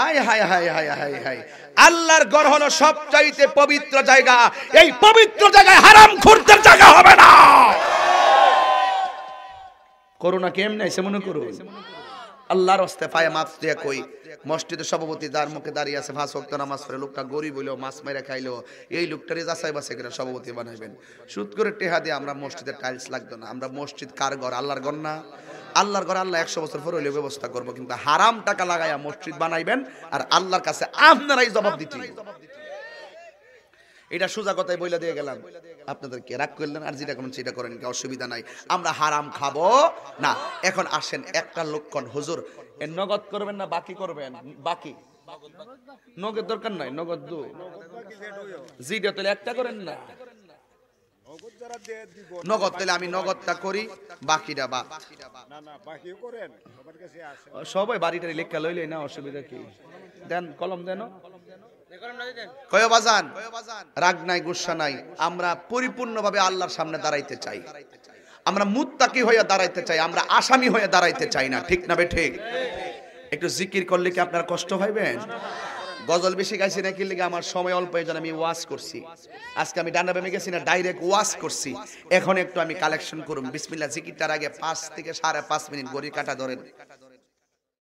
আয় হায় হায় হায় হায় হায়, আল্লাহর ঘর হলো সবচাইতে পবিত্র জায়গা। এই পবিত্র জায়গায় হারামখোরদের জায়গা হবে না। করোনা কেমনে এসে মনে করো, আল্লাহর রাস্তায় পায়ে মাছ দিয়ে কই মসজিদের সভাপতি যার মুখে দাঁড়িয়ে আছে 5 ওয়াক্ত নামাজ পড়ে, লোকটা গরিব হইলো মাছ মেরে খাইলো, এই লোকটারে যাচাই বাছাই করে সভাপতি বানাইবেন। সুদ করে টেহা দিয়ে আমরা মসজিদের টাইলস লাগতো না। আমরা মসজিদ কার ঘর? আল্লাহর ঘর না? আল্লাহর ঘর আল্লাহ 100 বছর পরে হইলে ব্যবস্থা করবো, কিন্তু হারাম টাকা লাগাইয়া মসজিদ বানাইবেন আর আল্লাহর কাছে আপনারাই জবাব দিতে। এটা সোজা কথাই বইলা দিয়ে গেলাম, আপনাদেরকে রাগ করলেন আর যেটা করেন সেটা করেন, কি অসুবিধা নাই, আমরা হারাম খাবো না। এখন আসেন একটা লক্ষণ, হুজুর এর নগদ করবেন না বাকি করবেন? বাকি, নগদ দরকার নাই, নগদ দু জিটা তাহলে একটা করেন না, নগদ তাহলে আমি নগদটা করি, বাকিটা বাদ। সবাই বাড়িটারি লেখা লইলে না, অসুবিধা কি? দেন কলম, দেন কয় বাজান, রাগ নাই গুসা নাই, আমরা পরিপূর্ণভাবে আল্লাহর সামনে দাঁড়াইতে চাই, আমরা মুত্তাকি হয়ে দাঁড়াইতে চাই, আমরা আসামি হয়ে দাঁড়াইতে চাই না, ঠিক না বে ঠিক? একটু জিকির করলে কি আপনার কষ্ট হইবেন? গজল বেশি গাইছি নাকি লিগে আমার সময় অল্প, এই জন্য আমি ওয়াজ করছি। আজকে আমি ডান্ডা বেমে গেছি না, ডাইরেক্ট ওয়াজ করছি। এখন একটু আমি কালেকশন করুন বিসমিল্লাহ জিকিরটার আগে 5 থেকে 5.5 মিনিট ঘড়ি কাটা ধরেন।